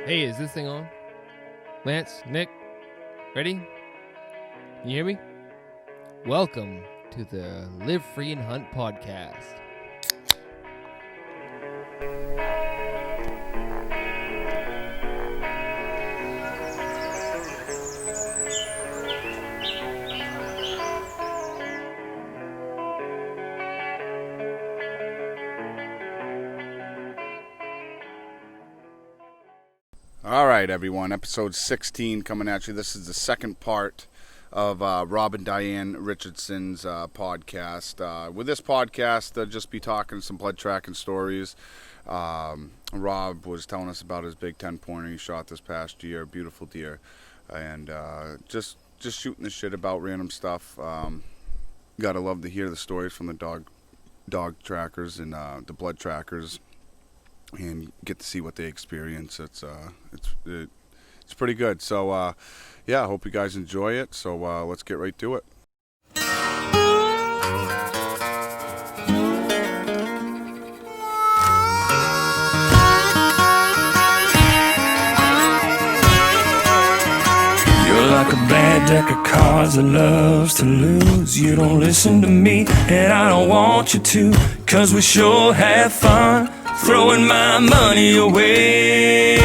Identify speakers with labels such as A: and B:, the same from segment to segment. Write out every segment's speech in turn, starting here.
A: Hey, is this thing on? Lance, Nick, ready? Can you hear me? Welcome to the Live Free and Hunt podcast.
B: All right, everyone. Episode 16 coming at you. This is the second part of Rob and Diane Richardson's podcast. With this podcast, they'll just be talking some blood tracking stories. Rob was telling us about his big 10-pointer he shot this past year, beautiful deer, and just shooting the shit about random stuff. Gotta love to hear the stories from the dog trackers and the blood trackers, and get to see what they experience. It's pretty good. So yeah, I hope you guys enjoy it. So let's get right to it.
C: You're like a bad deck of cards that loves to lose. You don't listen to me, and I don't want you to, 'cause we sure have fun throwing my money away.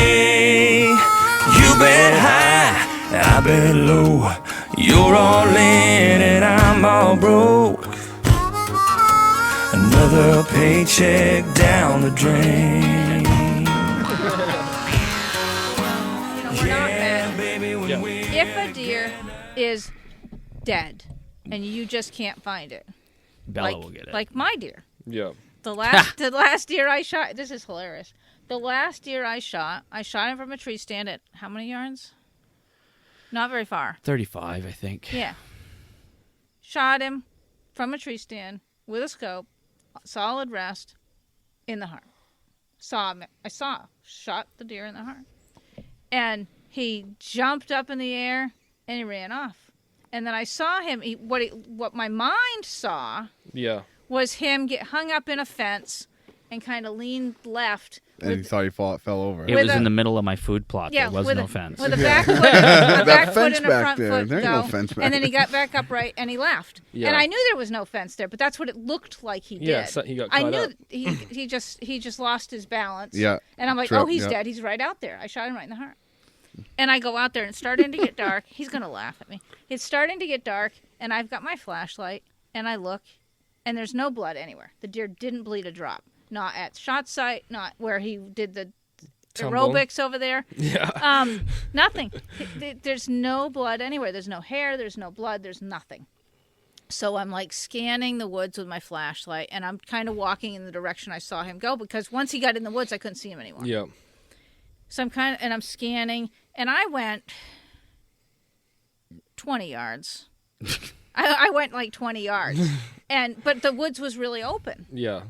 C: You bet high, I bet low. You're all in and I'm all broke. Another paycheck down the drain. Yeah, baby, when we
D: If a deer is dead and you just can't find it,
E: Bella will get it.
D: like my deer.
A: Yeah.
D: The last deer I shot, this is hilarious. The last deer I shot him from a tree stand at how many yards? Not very far.
E: 35, I think.
D: Yeah. Shot him from a tree stand with a scope, solid rest, in the heart. Shot the deer in the heart. And he jumped up in the air and he ran off. And then I saw him, what my mind saw was him get hung up in a fence and kind of lean left.
B: And you thought he fell over.
E: It was in the middle of my food plot.
D: Yeah,
E: there was no fence.
D: With a back foot, a back
B: fence
D: foot and a
B: back
D: front
B: there.
D: foot
B: There ain't
D: go.
B: no fence back
D: And then he got back upright and he laughed.
A: Yeah.
D: And I knew there was no fence there, but that's what it looked like he did.
A: Yeah, so he got
D: I
A: caught
D: knew
A: up.
D: he just lost his balance.
B: Yeah.
D: And I'm like,
B: Trip,
D: oh, he's
B: yeah.
D: dead. He's right out there. I shot him right in the heart. And I go out there and it's starting to get dark. He's going to laugh at me. It's starting to get dark and I've got my flashlight and I look and there's no blood anywhere. The deer didn't bleed a drop. Not at shot site, not where he did the aerobics over there.
A: Yeah.
D: Nothing. There's no blood anywhere. There's no hair. There's no blood. There's nothing. So I'm like scanning the woods with my flashlight, and I'm kind of walking in the direction I saw him go because once he got in the woods, I couldn't see him anymore.
A: Yeah.
D: So I'm scanning, and I went 20 yards. I went like 20 yards, but the woods was really open.
A: Yeah.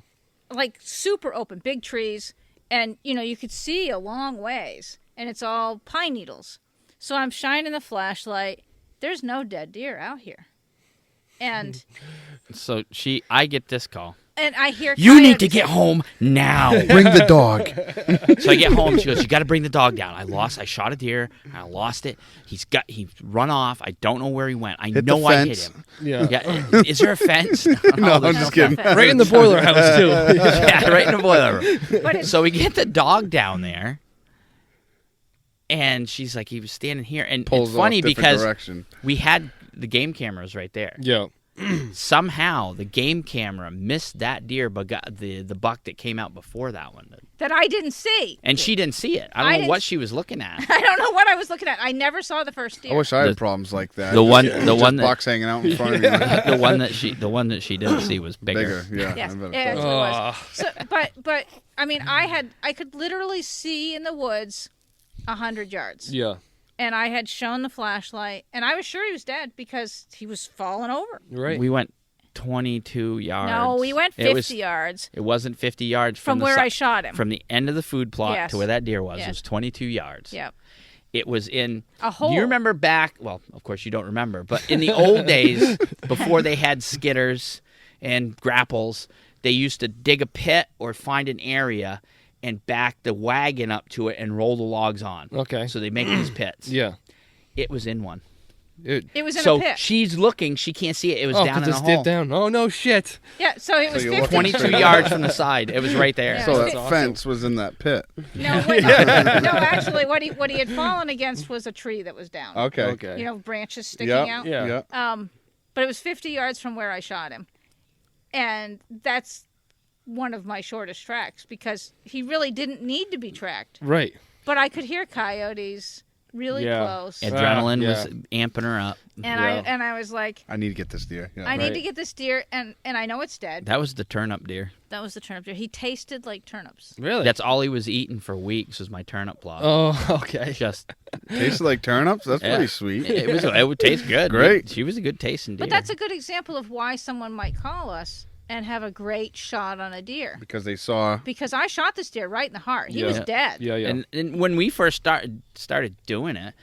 D: Like super open, big trees, and you could see a long ways, and it's all pine needles. So I'm shining the flashlight. There's no dead deer out here, and
E: So I get this call.
D: I hear
E: You need to
D: coyotes.
E: get home now.
B: Bring the dog.
E: So I get home. She goes, you got to bring the dog down. I shot a deer. I lost it. He's run off. I don't know where he went. I
B: Hit
E: know
B: the
E: I hit
B: fence.
E: him.
A: Yeah.
E: Is there a fence?
B: No, I'm
E: there's
B: just kidding.
A: Right in the boiler house, too.
E: Yeah, right in the boiler room.
D: But it's,
E: So we get the dog down there, and she's like, he was standing here. And
B: Pulls
E: it's funny
B: off different
E: because
B: direction.
E: we had the game cameras right there.
A: Yeah.
E: Somehow the game camera missed that deer, but got the buck that came out before that one.
D: that I didn't see.
E: And she didn't see it. I
D: I
E: don't know
D: didn't-
E: what she was looking at.
D: I don't know what I was looking at. I never saw the first deer.
B: I wish I had
E: The-
B: problems like that.
E: the one
B: Just
E: that-
B: bucks hanging out in front of me.
E: the one that she didn't see was bigger.
B: Bigger, yeah.
D: Yes,
B: I bet it
D: yes,
B: does.
D: it was. So, but I mean, I could literally see in the woods 100 yards.
A: Yeah.
D: And I had shown the flashlight, and I was sure he was dead because he was falling over.
A: Right.
E: We went 22 yards.
D: No, we went 50 yards
E: It wasn't 50 yards
D: from
E: the
D: where
E: si-
D: I shot him.
E: From the end of the food plot
D: Yes.
E: to where that deer was.
D: Yes.
E: It was 22 yards.
D: Yep.
E: It was in
D: A hole.
E: Do you remember back? Well, of course you don't remember, but in the old days, before they had skidders and grapples, they used to dig a pit or find an area and back the wagon up to it and roll the logs on.
A: Okay.
E: So they make these pits.
A: Yeah.
E: It was in one.
D: It was in
E: So
D: a pit.
E: she's looking. She can't see it. It was
A: Oh,
E: down in a
A: just
E: hole.
A: did down. Oh, no shit.
D: Yeah, so it was
B: you're
D: 50.
E: 22 yards from the side. It was right there.
D: Yeah.
B: So
D: That's
B: that
A: awesome.
B: fence was in that pit.
D: No, wait, no, actually, what he had fallen against was a tree that was down.
B: Okay.
A: Okay.
D: You know, branches sticking
B: Yeah.
D: out.
A: Yeah.
D: But it was 50 yards from where I shot him. And that's one of my shortest tracks because he really didn't need to be tracked.
A: Right.
D: But I could hear coyotes really
A: Yeah.
D: close.
E: Adrenaline
A: Yeah.
E: was amping her up.
D: And I was like,
B: I need to get this deer. Yeah.
D: I need
A: Right.
D: to get this deer, and I know it's dead.
E: That was the turnip deer.
D: That was the turnip deer. He tasted like turnips.
A: Really?
E: That's all he was eating for weeks was my turnip plot.
A: Oh, okay.
E: Just
B: Tastes like turnips. That's
E: Yeah.
B: pretty sweet.
E: it would taste good.
B: Great.
E: She was a good tasting deer.
D: But that's a good example of why someone might call us and have a great shot on a deer.
B: Because they saw.
D: Because I shot this deer right in the heart. He
A: Yeah.
D: was dead.
A: Yeah, yeah.
E: And when we first started doing it,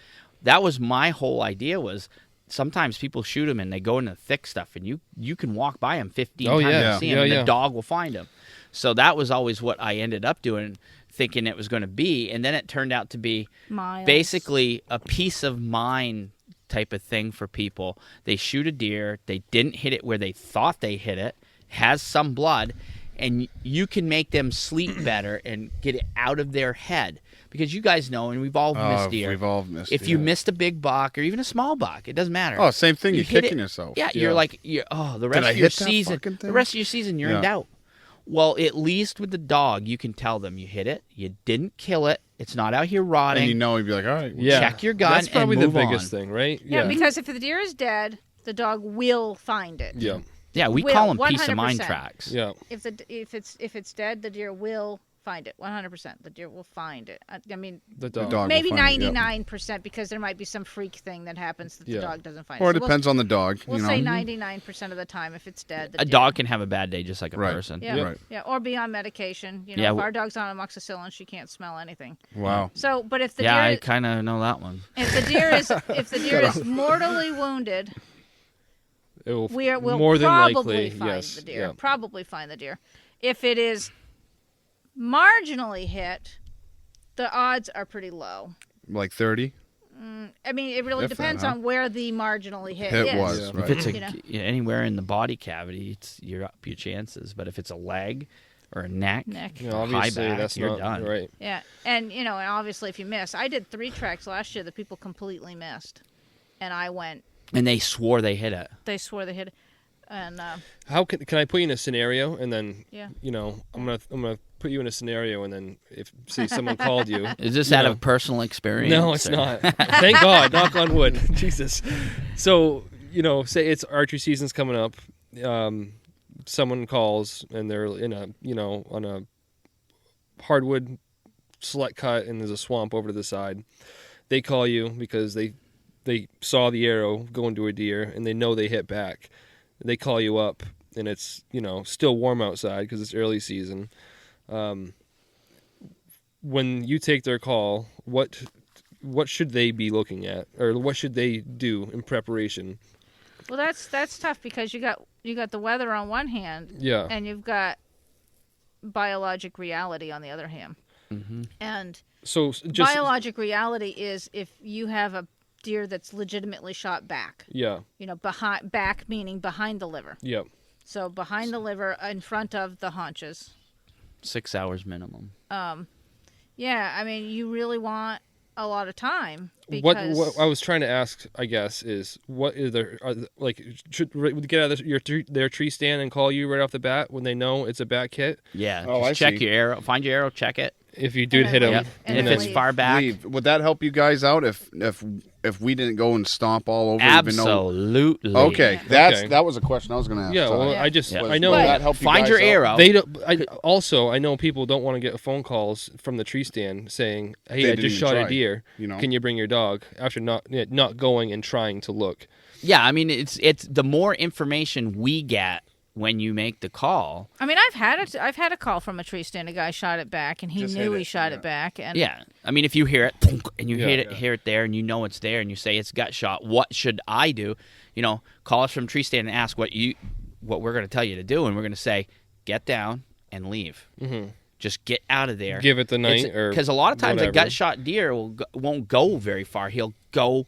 E: that was my whole idea was sometimes people shoot them and they go into thick stuff and you can walk by them 15
A: Oh,
E: times
A: yeah.
E: and see them
A: Yeah,
E: and
A: yeah.
E: the dog will find them. So that was always what I ended up doing, thinking it was going to be. And then it turned out to be
D: Miles.
E: basically a peace of mind type of thing for people. They shoot a deer, they didn't hit it where they thought they hit it, has some blood, and you can make them sleep better and get it out of their head. Because you guys know, and we've all missed deer.
B: We've all missed.
E: If you missed a big buck or even a small buck, it doesn't matter.
B: Oh, same thing. You're
E: hit
B: kicking
E: it-
B: yourself.
E: Yeah,
A: Yeah.
E: you're like, the rest
B: I
E: of your
B: hit that
E: season.
B: fucking
E: The
B: thing?
E: rest of your season, you're
B: Yeah.
E: in doubt. Well, at least with the dog, you can tell them you hit it, you didn't kill it, it's not out here rotting.
B: And you know, you'd be like, all right.
A: Yeah.
E: Check your gun
A: That's probably
E: and move
A: the biggest
E: on.
A: thing, right?
D: Yeah, because if the deer is dead, the dog will find it.
A: Yeah.
E: Yeah, we
D: Will,
E: call them peace of
D: 100%.
E: mind tracks.
A: Yeah.
D: If it's dead, the deer will find it. 100%. The deer will find it. I mean,
A: The
B: The
A: dog.
B: dog
D: maybe
B: will find it, yep.
D: 99% because there might be some freak thing that happens that the
A: Yeah.
D: dog doesn't find
B: Or
D: it.
B: it
D: So
B: depends on the dog.
D: We'll
B: you know.
D: say 99% of the time if it's dead. The
E: A
D: deer-
E: dog can have a bad day just like a
B: Right.
E: person.
D: Yeah,
A: Yep.
B: Right.
D: yeah, or be on medication. You know,
E: Yeah,
D: if our dog's on amoxicillin, she can't smell anything.
B: Wow.
D: So, but if the
E: Yeah, I
D: deer,
E: kind of know that one.
D: if the deer is mortally wounded,
A: It will
D: we'll
A: more than
D: probably
A: likely,
D: find
A: yes.
D: the deer.
A: Yeah.
D: Probably find the deer. If it is marginally hit, the odds are pretty low.
B: Like 30.
D: I mean, it really
B: If that,
D: depends
B: huh?
D: on where the marginally hit
B: It
D: is.
B: was.
A: Yeah.
B: Right.
E: If it's
D: You know.
E: anywhere in the body cavity, you're up your chances. But if it's a leg or a neck,
D: Neck.
A: You know,
E: or high
A: obviously,
E: back,
A: that's
E: you're
A: not
E: done.
A: right.
D: Yeah, and and obviously if you miss, I did 3 tracks last year that people completely missed, and I went.
E: And they swore they hit it.
D: They swore they hit, it. And
A: How can I put you in a scenario and then
D: Yeah.
A: I'm gonna put you in a scenario and then if say someone called you.
E: Is this
A: you
E: out
A: know.
E: of personal experience?
A: No, it's
E: or-
A: not. Thank God. Knock on wood. Jesus. So say it's archery season's coming up. Someone calls and they're in a on a hardwood select cut and there's a swamp over to the side. They call you because they saw the arrow go into a deer and they know they hit back. They call you up and it's still warm outside because it's early season. When you take their call, what should they be looking at, or what should they do in preparation?
D: well, that's tough because you got the weather on one hand,
A: Yeah.
D: and you've got biologic reality on the other hand.
E: Mm-hmm.
D: And
A: So just
D: biologic reality is if you have a deer that's legitimately shot back.
A: yeah,
D: Behind back meaning behind the liver.
A: yeah,
D: So behind the liver, in front of the haunches.
E: 6 hours minimum.
D: Yeah, I mean, you really want a lot of time because
A: What I was trying to ask, I guess, is what is should we get out of their tree stand and call you right off the bat when they know it's a back hit?
E: Yeah.
B: Oh,
E: just
B: I
E: check
B: see.
E: your arrow. Find your arrow. Check it.
A: If you did
D: then
A: hit them,
D: leave.
E: Yep.
D: And
E: And
D: then
E: if it's
D: leave.
E: far back,
B: Leave. Would that help you guys out if we didn't go and stomp all over? Even though...
E: absolutely.
B: Okay,
D: Yeah.
B: that was a question I was going to ask.
A: yeah. Well,
D: Yeah.
A: I just
E: Yeah.
A: I know
B: Would
D: But-
B: that help you
E: Find
B: guys
E: your
B: out?
E: arrow.
A: they don't. I know people don't want to get phone calls from the tree stand saying, "Hey,
B: They
A: I
B: didn't
A: just
B: even
A: shot
B: try,
A: a deer.
B: you know?
A: Can you bring your dog?" After not going and trying to look.
E: Yeah, I mean, it's the more information we get when you make the call.
D: I mean, I've had a call from a tree stand. A guy shot it back, and he
B: Just
D: knew
B: hit
D: he
B: it,
D: shot
B: yeah.
D: it back. And
E: Yeah, I mean, if you hear it thunk, and you
A: Yeah.
E: hear it there, and you know it's there, and you say it's gut shot, what should I do? Call us from tree stand and ask what we're going to tell you to do, and we're going to say get down and leave.
A: Mm-hmm.
E: Just get out of there.
A: Give it the night, or
E: because a lot of times
A: whatever.
E: a gut shot deer won't go very far. He'll go,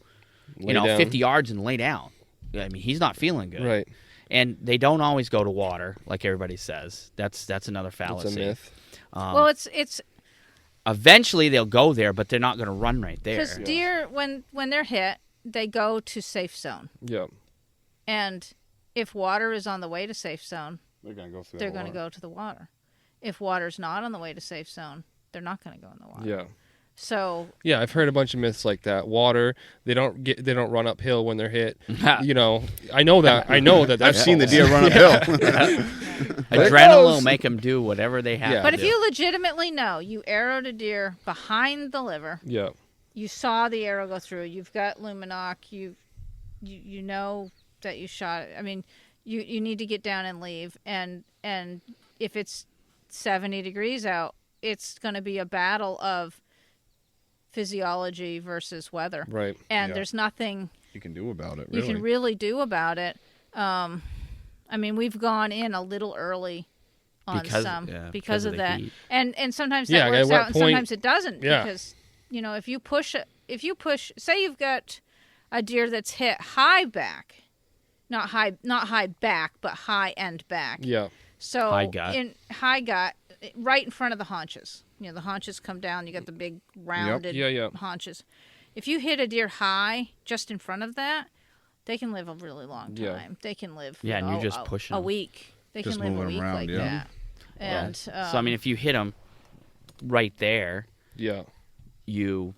A: Lay down.
E: 50 yards and lay down. I mean, he's not feeling good.
A: Right.
E: And they don't always go to water, like everybody says. That's another fallacy.
A: It's a myth.
D: Well, it's
E: Eventually they'll go there, but they're not going to run right there.
D: because deer, when they're hit, they go to safe zone.
A: Yeah.
D: And if water is on the way to safe zone,
B: They're going to go through
D: they're
B: the
D: going to
B: water.
D: go to the water. If water's not on the way to safe zone, they're not going to go in the water.
A: Yeah.
D: So
A: Yeah, I've heard a bunch of myths like that. Water, they don't run uphill when they're hit. You know, I know that. That's
B: I've seen the
A: false.
B: deer run uphill.
E: Adrenaline will make them do whatever they have
A: Yeah.
E: to
D: but if
E: do.
D: you legitimately know you arrowed a deer behind the liver,
A: Yeah.
D: you saw the arrow go through, you've got Luminoc, you know that you shot it. I mean, you need to get down and leave, and if it's 70 degrees out, it's going to be a battle of physiology versus weather.
A: Right.
D: And
B: Yeah.
D: there's nothing
B: You can do about it,
D: you
B: really.
D: can really do about it. I mean, we've gone in a little early on
E: Because-
D: some
E: yeah,
D: because
E: because
D: of
E: of the
D: that,
E: heat.
D: and sometimes
A: Yeah,
D: that
A: at
D: works
A: what
D: out, and
A: point-
D: sometimes it doesn't.
A: Yeah.
D: Because if you push, say you've got a deer that's hit high back, not high back, but high end back.
A: Yeah.
D: So
E: High gut.
D: in high gut, right in front of the haunches. The haunches come down. You got the big rounded
A: Yeah.
D: haunches. If you hit a deer high just in front of that, they can live a really long
A: Yeah.
D: time. They can live
E: Yeah, and you're just pushing
D: a
E: them.
D: week. They
B: Just
D: can live a
B: moving
D: week
B: them around,
D: like
B: yeah.
D: that. And
E: so I mean, if you hit them right there,
A: Yeah.
E: you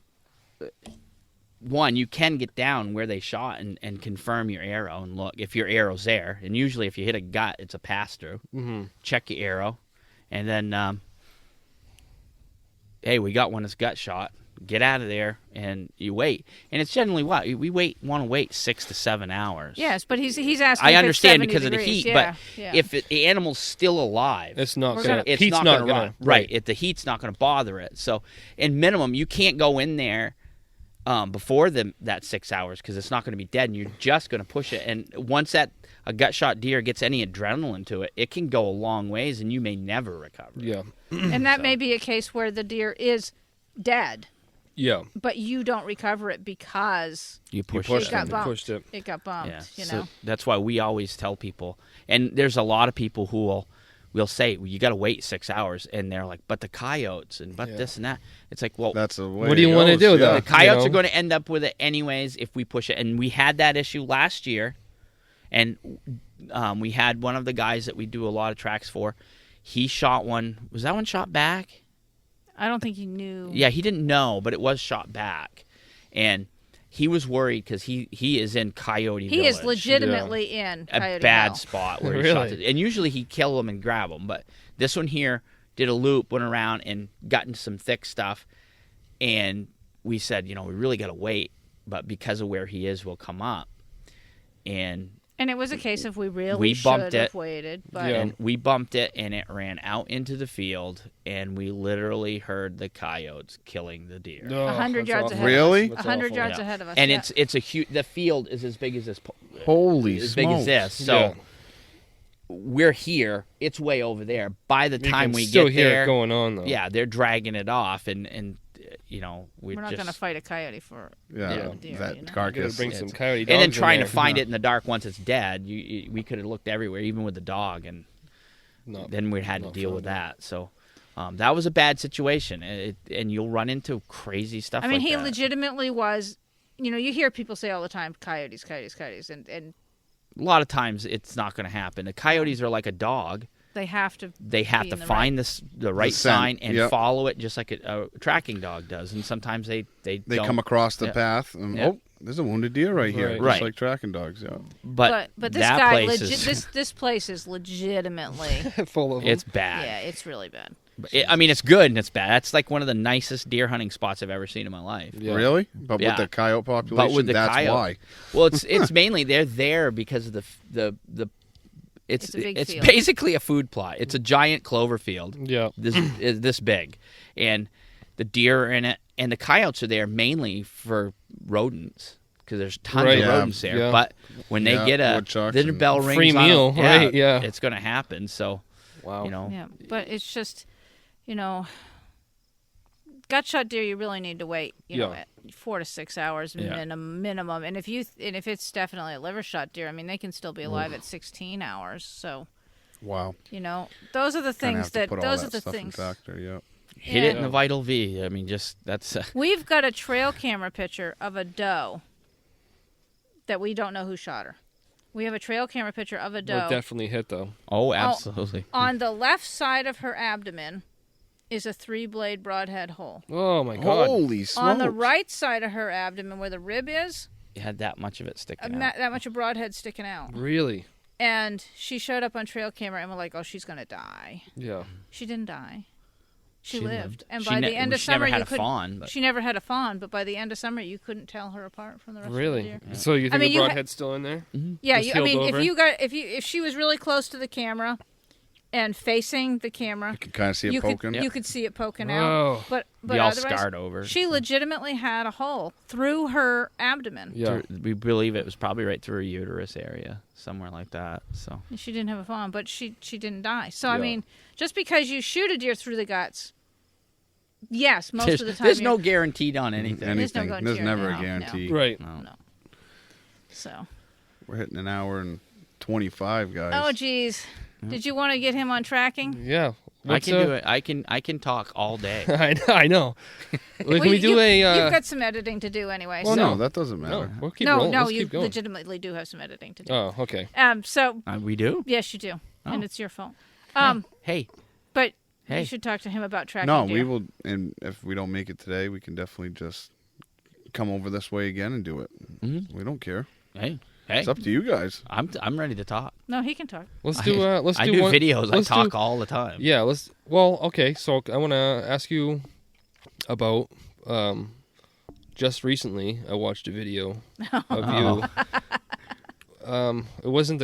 E: can get down where they shot and confirm your arrow and look if your arrow's there. And usually, if you hit a gut, it's a pass through.
A: Mm-hmm.
E: Check your arrow, and then hey, we got one that's gut shot. Get out of there, and you wait. And it's generally what we want to wait 6 to 7 hours.
D: yes, but he's asking.
E: I
D: if it's
E: understand
D: 70
E: because of the
D: degrees.
E: heat,
D: Yeah,
E: but
D: yeah.
E: if the animal's still alive,
A: It's not
D: We're
A: gonna.
D: gonna-
E: it's
A: heat's
E: not
A: not
E: going to run. Right. If the heat's not going to bother it. So, in minimum, you can't go in there before that 6 hours because it's not going to be dead, and you're just going to push it. And once a gut shot deer gets any adrenaline to it, it can go a long ways, and you may never recover.
A: Yeah.
D: And that may be a case where the deer is dead,
A: Yeah.
D: but you don't recover it because
E: You push
B: pushed
E: it.
D: got
B: it.
D: bumped.
A: Pushed it.
D: It got bumped.
E: Yeah.
D: You
E: So
D: know.
E: that's why we always tell people, and there's a lot of people who will say, well, you got to wait 6 hours, and they're like, but the coyotes and
A: Yeah.
E: this and that. It's like, well,
B: That's the way
A: What do you
B: it
A: wanna
B: goes,
A: do,
B: yeah.
A: though?
E: the coyotes
A: you
E: are
A: know?
E: going to end up with it anyways if we push it. And we had that issue last year, and we had one of the guys that we do a lot of tracks for. He shot one. Was that one shot back?
D: I don't think he knew.
E: Yeah, he didn't know, but it was shot back, and he was worried because he is in Coyote
D: He
E: Village.
D: is legitimately in
E: a
D: Coyote
E: bad
D: Hill.
E: spot where he
A: Really?
E: shot it. And usually he'd kill them and grab them, but this one here did a loop, went around and got into some thick stuff, and we said, we really got to wait, but because of where he is, we'll come up. And
D: And it was a case of we really
E: We bumped
D: should have
E: it.
D: waited. But
A: Yeah.
E: and we bumped it, and it ran out into the field, and we literally heard the coyotes killing the deer.
A: Oh,
D: 100
A: that's
D: yards
A: awful.
D: ahead.
B: Really?
D: Of us.
A: That's
D: 100
A: awful.
D: yards
E: Yeah.
D: ahead of us.
E: And
D: yeah.
E: it's a huge. The field is as big as this.
B: Holy
E: As big as
B: smokes.
E: this. So
A: Yeah.
E: we're here. It's way over there. By the
A: You
E: time
A: can
E: we
A: still
E: get
A: hear
E: there,
A: it going on though.
E: yeah, they're dragging it off, and
D: we're not going to fight a coyote for
B: Yeah,
D: a deer.
B: that
D: you know?
A: Gotta
B: carcass.
A: bring some coyote dogs
E: and then
A: in
E: trying to
A: there.
E: find it in the dark once it's dead. We could have looked everywhere, even with the dog, and
A: Not-
E: then we had to
A: not
E: deal
A: fun.
E: with that. So that was a bad situation, and you'll run into crazy stuff.
D: I mean,
E: like
D: he
E: that.
D: legitimately was. You hear people say all the time, coyotes, and
E: A lot of times it's not going to happen. The coyotes are like a dog.
D: they have to.
E: They have
D: be
E: to
D: in the
E: find the right
B: scent,
E: sign and
B: yep.
E: follow it, just like a tracking dog does. And sometimes they
B: They
E: don't.
B: come across the
E: Yeah.
B: path, and
E: Yeah.
B: oh, there's a wounded deer right here,
A: Right.
B: just
E: Right.
B: like tracking dogs. Yeah,
E: But
D: But this
E: that
D: guy,
E: place is
D: this place is legitimately.
A: full of them.
E: it's bad.
D: Yeah, it's really bad.
E: I mean, it's good and it's bad. That's like one of the nicest deer hunting spots I've ever seen in my life.
A: Yeah.
B: really. But
E: Yeah.
B: with the coyote population,
E: But with the
B: that's
E: coyote.
B: why.
E: Well, it's mainly they're there because of the
D: It's a big field.
E: basically a food plot. It's a giant clover field.
A: Yeah.
E: This big, and the deer are in it, and the coyotes are there mainly for rodents because there's tons
A: Right.
E: of
B: Yeah.
E: rodents there.
A: Yeah.
E: But when they
B: Yeah,
E: get
B: woodchucks
E: then the
B: and-
E: bell rings
A: Free
E: on
A: meal,
E: them,
A: right, yeah.
E: it's going to happen. So
A: Wow.
E: you know,
D: Yeah, but it's just gut shot deer, you really need to wait,
A: Yeah.
D: at 4 to 6 hours minimum. And if it's definitely a liver shot deer, I mean, they can still be alive at 16 hours. So,
B: Wow.
D: those are the
B: Kinda
D: things
B: have to
D: that
B: put all
D: those
B: that
D: are the
B: stuff in
D: things.
B: factor, yeah.
E: Hit it in the vital V. I mean, just that's.
D: We've got a trail camera picture of a doe that we don't know who shot her. We have a trail camera picture of a doe.
A: We're definitely hit though.
E: Oh, absolutely.
D: On the left side of her abdomen is a 3-blade broadhead hole.
A: Oh my God.
B: Holy smokes.
D: On the right side of her abdomen, where the rib is,
E: You had that much of it sticking out.
D: that much of broadhead sticking out.
A: Really?
D: And she showed up on trail camera, and we're like, "Oh, she's gonna die."
A: Yeah.
D: She didn't die. She
E: She
D: lived.
E: lived.
D: And
E: She
D: by
E: ne-
D: the end of
E: she
D: summer,
E: never had
D: you
E: a
D: couldn't.
E: fawn, but-
D: She never had a fawn, but by the end of summer, you couldn't tell her apart from the rest of the
A: Really?
D: deer.
A: So you think
D: mean,
A: the
D: you ha-
A: broadhead's still in there?
D: Yeah,
A: Just
D: I mean,
A: healed over?
D: if she was really close to the camera and facing the camera,
B: You can kind of see it
D: you
B: poking.
D: you could see it poking
A: Oh.
D: out. But
E: Be all
D: otherwise,
E: scarred over.
D: she legitimately had a hole through her abdomen.
A: Yeah.
E: We believe it was probably right through her uterus area, somewhere like that. So
D: And she didn't have a fawn, but she didn't die. So I
A: Yeah.
D: mean, just because you shoot a deer through the guts, yes, most
E: there's,
D: of the time
E: there's
D: you're-
E: no guarantee on anything.
D: There's no
B: Anything.
D: guarantee
B: There's never
D: now,
B: a
D: no.
B: guarantee.
A: Right.
E: No.
D: No. So.
B: We're hitting an hour and 25, guys.
D: Oh, geez. Did you want to get him on tracking?
A: Yeah.
E: I can do it. I can talk all day.
A: I know. Well, can we do
D: you've
A: a?
D: got some editing to do anyway.
B: Well,
D: so.
B: no, that doesn't matter.
A: No, we'll keep
D: no,
A: rolling.
D: no,
A: Let's
D: you
A: keep going.
D: legitimately do have some editing to do.
A: Oh, okay.
D: So
E: We do?
D: yes, you do, and
E: Oh.
D: it's your fault.
E: Hey.
D: But
E: Hey.
D: you should talk to him about tracking.
B: No,
D: deer.
B: we will, and if we don't make it today, we can definitely just come over this way again and do it.
E: Mhm.
B: We don't care.
E: Hey.
B: It's up to you guys.
E: I'm ready to talk.
D: No, he can talk.
A: Let's do. Let's
E: I
A: do
E: do
A: one,
E: videos. I
A: let's
E: talk
A: do-
E: all the time.
A: Yeah. Let's. Well, okay. So I want to ask you about. Just recently, I watched a video of you. It wasn't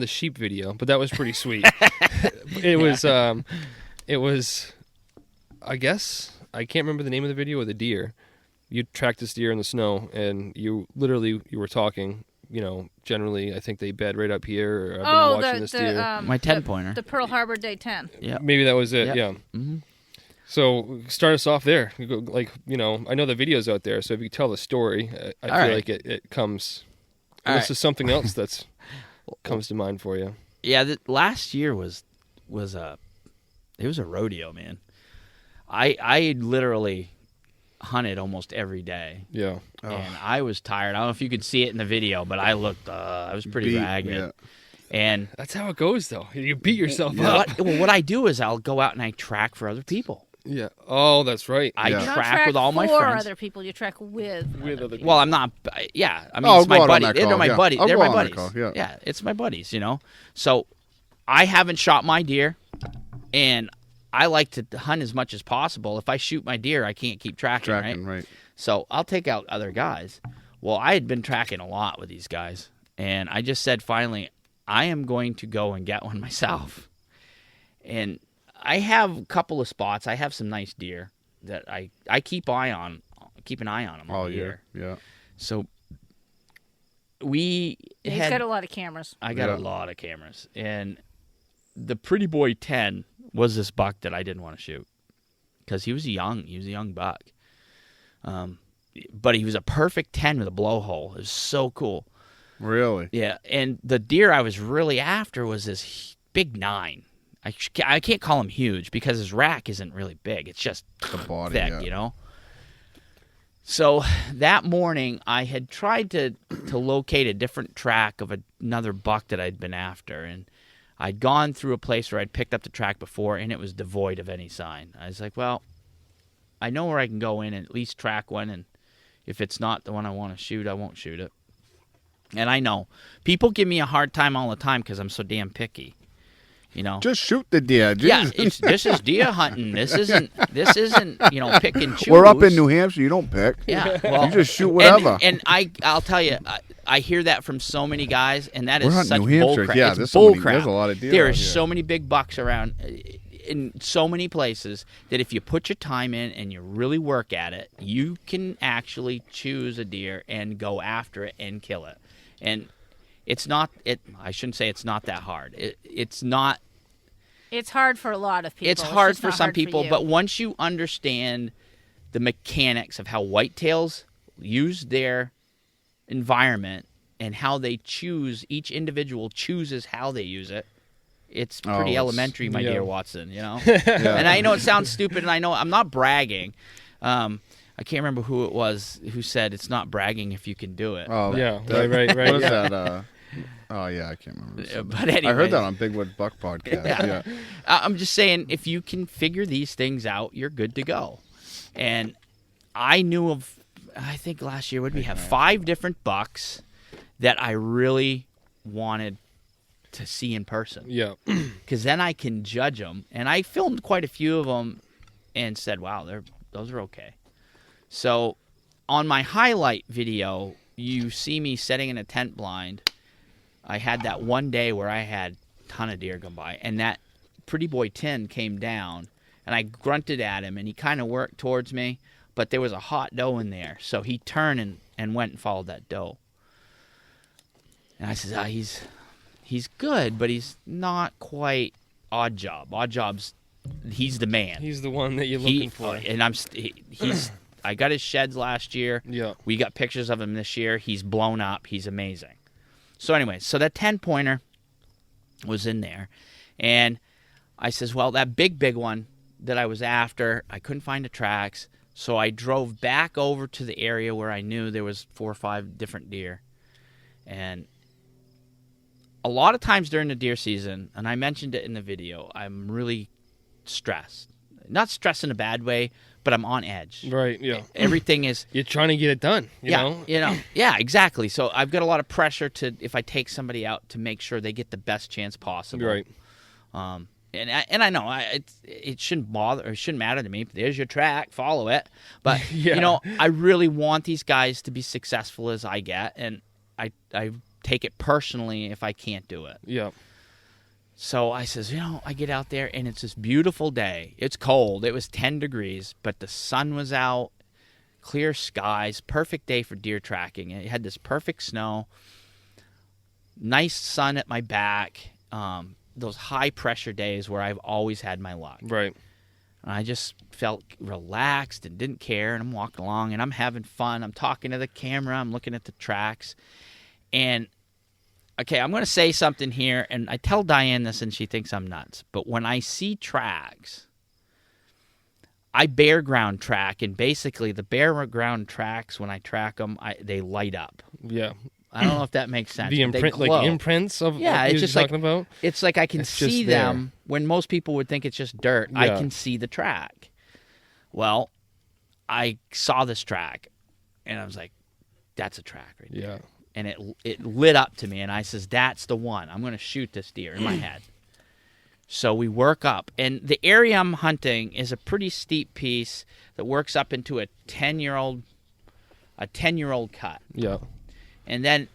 A: the sheep video, but that was pretty sweet. It was. I guess I can't remember the name of the video with the deer. You tracked this deer in the snow, and you were talking. Generally, I think they bed right up here. Or I've been watching this deer.
E: My 10-pointer.
D: The Pearl Harbor Day 10.
E: Yeah.
A: Maybe that was it.
E: Yep.
A: Yeah.
E: Mm-hmm.
A: So start us off there. You go, I know the video's out there, so if you tell the story, I feel
E: right.
A: like it comes.
E: All
A: Unless
E: right.
A: there's something else that's comes to mind for you.
E: Yeah, last year was a rodeo, man. I literally hunted almost every day,
A: Yeah.
E: and I was tired. I don't know if you could see it in the video, but I was pretty
B: Beat,
E: ragged.
B: yeah.
E: And
A: That's how it goes, though. You beat yourself up.
E: what I do is I'll go out and I track for other people.
A: Yeah. Oh, that's right.
E: I
B: Yeah.
D: You don't
E: track with all my
D: for
E: friends.
D: other people. You track with
A: other
E: Well, I'm not. Yeah, I mean,
B: I'll
E: it's
B: go
E: my
B: out on
E: buddy.
B: that
E: They're
B: call,
E: my
B: yeah.
E: buddies.
B: I'll
E: They're
B: go
E: my
B: out on that
E: buddies.
B: call, yeah.
E: It's my buddies. So I haven't shot my deer, and I like to hunt as much as possible. If I shoot my deer, I can't keep tracking,
B: Right.
E: So I'll take out other guys. Well, I had been tracking a lot with these guys, and I just said finally, I am going to go and get one myself. And I have a couple of spots. I have some nice deer that I keep an eye on them all year.
B: Yeah.
E: So
D: He's got a lot of cameras.
E: I got
B: Yeah.
E: a lot of cameras, and the Pretty Boy 10 was this buck that I didn't want to shoot because he was a young buck. But he was a perfect 10 with a blowhole. It was so cool.
B: Really?
E: Yeah, and the deer I was really after was this big 9. I can't call him huge because his rack isn't really big. It's just
B: The body,
E: thick,
B: yeah.
E: So that morning, I had tried to locate a different track of another buck that I'd been after, and I'd gone through a place where I'd picked up the track before, and it was devoid of any sign. I was like, well, I know where I can go in and at least track one, and if it's not the one I want to shoot, I won't shoot it. And I know people give me a hard time all the time because I'm so damn picky.
B: Just shoot the deer.
E: Yeah,
B: Jesus.
E: this is deer hunting. This isn't pick and choose.
B: We're up in New Hampshire. You don't pick.
E: Yeah, well,
B: You just shoot whatever.
E: And I'll tell you, I hear that from so many guys, and that
B: We're
E: is
B: hunting
E: such
B: New Hampshire.
E: bullcrap.
B: Yeah,
E: It's
B: there's so many-
E: bullcrap.
B: there's a lot of deer
E: There
B: out
E: is
B: here.
E: so many big bucks around in so many places that if you put your time in and you really work at it, you can actually choose a deer and go after it and kill it. And it's not. I shouldn't say it's not that hard. It's not.
D: It's hard for a lot of people.
E: It's hard
D: just
E: for
D: not
E: some
D: hard
E: people,
D: you.
E: but once you understand the mechanics of how whitetails use their environment and how they choose, each individual chooses how they use it. It's pretty elementary, my dear Watson, you know? And I know it sounds stupid, and I know I'm not bragging. I can't remember who it was who said it's not bragging if you can do it.
B: Oh,
A: Yeah, right.
B: What is that? Oh, yeah, I can't remember.
E: But anyway.
B: I heard that on Bigwood Buck podcast. Yeah.
E: I'm just saying, if you can figure these things out, you're good to go. And I knew of, I think last year, we have 5 different bucks that I really wanted to see in person.
A: Yeah.
E: Because then I can judge them. And I filmed quite a few of them and said, wow, those are okay. So on my highlight video, you see me setting in a tent blind. I had that one day where I had a ton of deer come by, and that pretty boy 10 came down, and I grunted at him, and he kind of worked towards me, but there was a hot doe in there, so he turned and went and followed that doe. And I said, he's good, but he's not quite Odd Job. Odd Job's, he's the man.
A: He's the one that you're looking for.
E: And I got his sheds last year.
A: Yeah.
E: We got pictures of him this year. He's blown up. He's amazing. So anyway, so that 10-pointer was in there. And I says, well, that big one that I was after, I couldn't find the tracks. So I drove back over to the area where I knew there was 4 or 5 different deer. And a lot of times during the deer season, and I mentioned it in the video, I'm really stressed. Not stressed in a bad way, but I'm on edge.
A: Right, yeah.
E: Everything is...
A: You're trying to get it done, you know?
E: Yeah, exactly. So I've got a lot of pressure to, if I take somebody out, to make sure they get the best chance possible.
A: Right.
E: And I know it shouldn't bother, or it shouldn't matter to me. There's your track, follow it. But, I really want these guys to be successful as I get, and I take it personally if I can't do it.
A: Yeah.
E: So I says, I get out there, and it's this beautiful day. It's cold. It was 10 degrees, but the sun was out, clear skies, perfect day for deer tracking. It had this perfect snow, nice sun at my back, those high-pressure days where I've always had my luck.
A: Right.
E: And I just felt relaxed and didn't care, and I'm walking along, and I'm having fun. I'm talking to the camera. I'm looking at the tracks. And okay, I'm going to say something here, and I tell Diane this, and she thinks I'm nuts. But when I see tracks, I bare ground track, and basically the bare ground tracks, when I track them, they light up.
A: Yeah.
E: I don't know if that makes sense.
A: The imprints of
E: yeah,
A: what
E: it's just
A: you're talking about?
E: It's like I can
A: It's
E: see
A: just there.
E: them when most people would think it's just dirt.
A: Yeah.
E: I can see the track. Well, I saw this track, and I was like, that's a track right there.
A: Yeah.
E: And it lit up to me, and I says, that's the one. I'm going to shoot this deer in my head. So we work up, and the area I'm hunting is a pretty steep piece that works up into a 10-year-old cut.
A: Yeah.
E: And then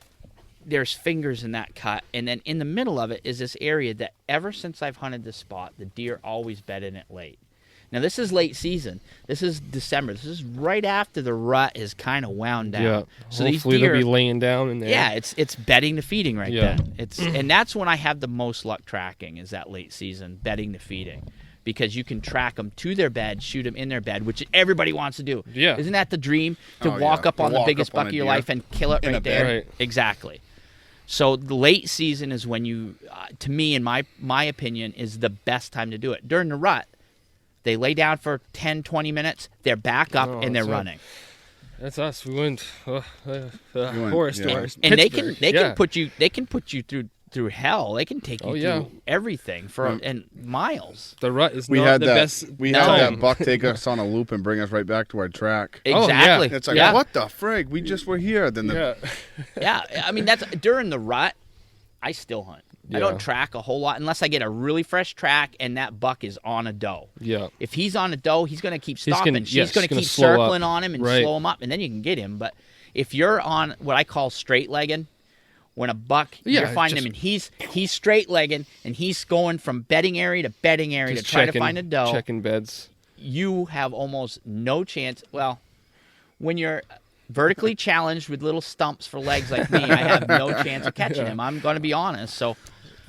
E: there's fingers in that cut, and then in the middle of it is this area that ever since I've hunted this spot, the deer always bed in it late. Now, this is late season. This is December. This is right after the rut is kind of wound down.
A: Yeah.
E: So
A: hopefully
E: these deer,
A: they'll be laying down in there.
E: yeah, it's bedding to feeding right
A: Yeah.
E: then. And that's when I have the most luck tracking, is that late season, bedding to feeding. Because you can track them to their bed, shoot them in their bed, which everybody wants to do.
A: Yeah.
E: Isn't that the dream? To
B: Oh,
E: walk
B: yeah.
E: up
B: To
E: on the
B: walk
E: biggest
B: up on
E: buck
B: a
E: of your
B: deer
E: life and kill it
B: in
E: right
B: a
E: there.
B: bed.
A: Right.
E: Exactly. So the late season is when you, to me, in my opinion, is the best time to do it. During the rut, they lay down for 10, 20 minutes, they're back up,
A: Oh,
E: and they're
A: that's
E: running.
A: That's us. We went
B: went-
A: horror
B: yeah.
A: stores.
E: And they
A: Pittsburgh.
E: can put you through hell. They can take you
A: Oh, yeah.
E: through everything for and miles.
A: The rut is
B: We
A: not
B: had
A: the
B: that.
A: best.
B: We
E: No.
B: had that buck take us on a loop and bring us right back to our track.
A: Oh, yeah.
E: Exactly.
B: It's like,
E: yeah.
B: what the frig? We just were here. Then the
A: Yeah.
E: Yeah, I mean, that's during the rut. I still hunt. I
A: Yeah.
E: don't track a whole lot unless I get a really fresh track and that buck is on a doe.
A: Yeah.
E: If he's on a doe, he's going to keep
A: He's
E: stopping.
A: gonna-
E: She's
A: yes,
E: going to
A: gonna
E: keep
A: slow up.
E: circling on him and
A: Right.
E: slow him up, and then you can get him. But if you're on what I call straight-legging, when a buck,
A: Yeah,
E: you're finding
A: just-
E: him and he's straight-legging and he's going from bedding area to bedding area
A: Just
E: to try to
A: checking-
E: find a doe,
A: Checking beds.
E: you have almost no chance. Well, when you're vertically challenged with little stumps for legs like me, I have no chance of catching him. I'm going to be honest. So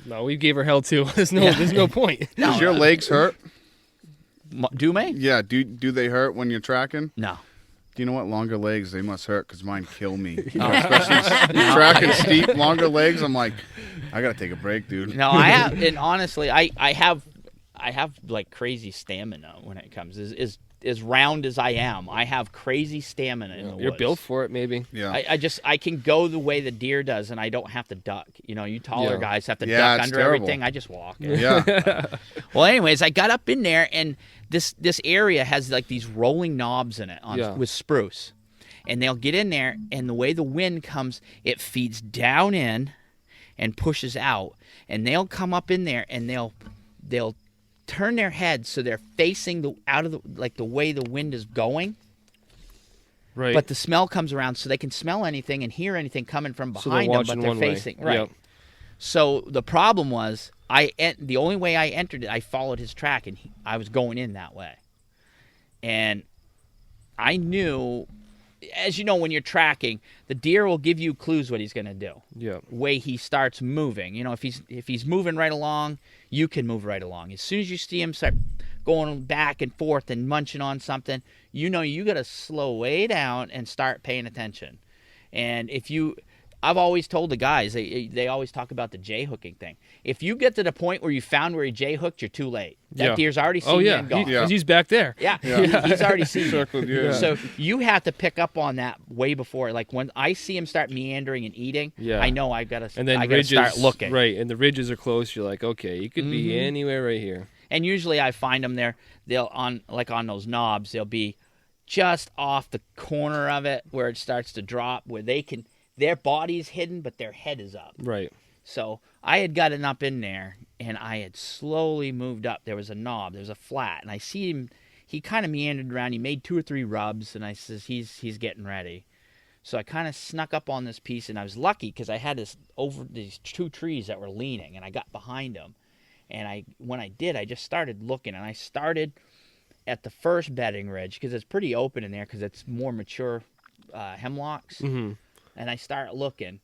A: No, we gave her hell too. There's no point.
B: Does your legs hurt?
E: Do me?
B: Yeah. Do they hurt when you're tracking?
E: No.
B: Do you know what? Longer legs, they must hurt because mine kill me. Especially tracking steep, longer legs. I'm like, I gotta take a break, dude.
E: No, I have, and honestly, I have like crazy stamina when it comes. As round as I am, I have crazy stamina in the woods.
A: You're built for it, maybe.
B: Yeah.
E: I can go the way the deer does, and I don't have to duck. You taller guys have to
B: Yeah,
E: duck
B: it's
E: under
B: terrible.
E: everything. I just walk.
B: Yeah.
E: Well, anyways, I got up in there, and this area has like these rolling knobs in it with spruce, and they'll get in there, and the way the wind comes, it feeds down in and pushes out, and they'll come up in there, and they'll turn their heads so they're facing the way the wind is going.
A: Right.
E: But the smell comes around, so they can smell anything and hear anything coming from
A: So they're
E: behind them, but
A: watching
E: they're
A: one way.
E: facing right.
A: Yep.
E: So the problem was, the only way I entered it, I followed his track, and I was going in that way. And I knew, as you know, when you're tracking, the deer will give you clues what he's going to do.
A: Yeah.
E: Way he starts moving. If he's moving right along, you can move right along. As soon as you see him start going back and forth and munching on something, you got to slow way down and start paying attention. And I've always told the guys, they always talk about the J-hooking thing. If you get to the point where you found where he J-hooked, you're too late. That deer's already seen you and gone.
A: He's back there.
E: Yeah. He's already seen you.
B: Circled, yeah.
E: So you have to pick up on that way before. Like when I see him start meandering and eating, I know I've got to start looking.
A: Right, and the ridges are close. You're like, okay, you could be anywhere right here.
E: And usually I find them there. They'll on those knobs. They'll be just off the corner of it where it starts to drop, where their body's hidden, but their head is up.
A: Right.
E: So I had gotten up in there, and I had slowly moved up. There was a knob, there was a flat, and I see him. He kind of meandered around. He made 2 or 3 rubs, and I says, he's getting ready. So I kind of snuck up on this piece, and I was lucky because I had over these 2 trees that were leaning, and I got behind them. And when I did, I just started looking, and I started at the first bedding ridge because it's pretty open in there because it's more mature hemlocks.
A: Mm-hmm.
E: And I start looking,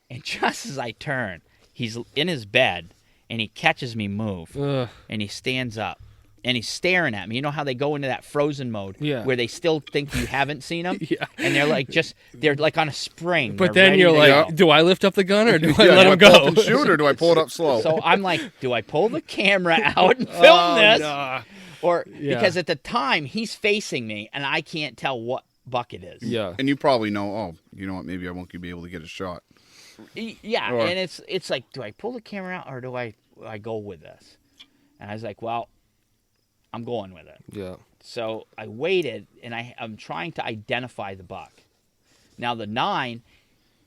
E: and just as I turn, he's in his bed, and he catches me move, and he stands up, and he's staring at me. You know how they go into that frozen mode where they still think you haven't seen him? And they're like on a spring.
A: But
E: They're
A: then you're
E: ready to
A: like,
E: go.
A: do I lift up the gun or do I let
B: do
A: him
B: I pull
A: go?
B: up and shoot or do I pull it up slow?
E: So I'm like, do I pull the camera out and film this?
A: Nah.
E: Or because at the time, he's facing me, and I can't tell what buck it is.
A: Yeah.
B: And you probably know, you know what, maybe I won't be able to get a shot.
E: Yeah,
B: Or-
E: and it's like, do I pull the camera out or do I go with this? And I was like, well, I'm going with it.
A: Yeah.
E: So I waited, and I'm trying to identify the buck. Now, the 9,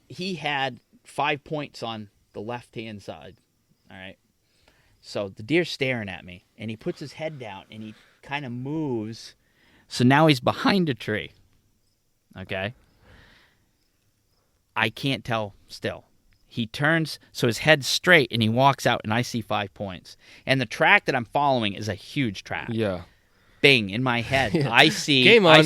E: he had 5 points on the left-hand side, all right? So the deer's staring at me, and he puts his head down, and he kind of moves. So now he's behind a tree, okay? I can't tell still. He turns, so his head's straight, and he walks out, and I see 5 points. And the track that I'm following is a huge track.
A: Yeah.
E: Bing, in my head. I see
A: Game on.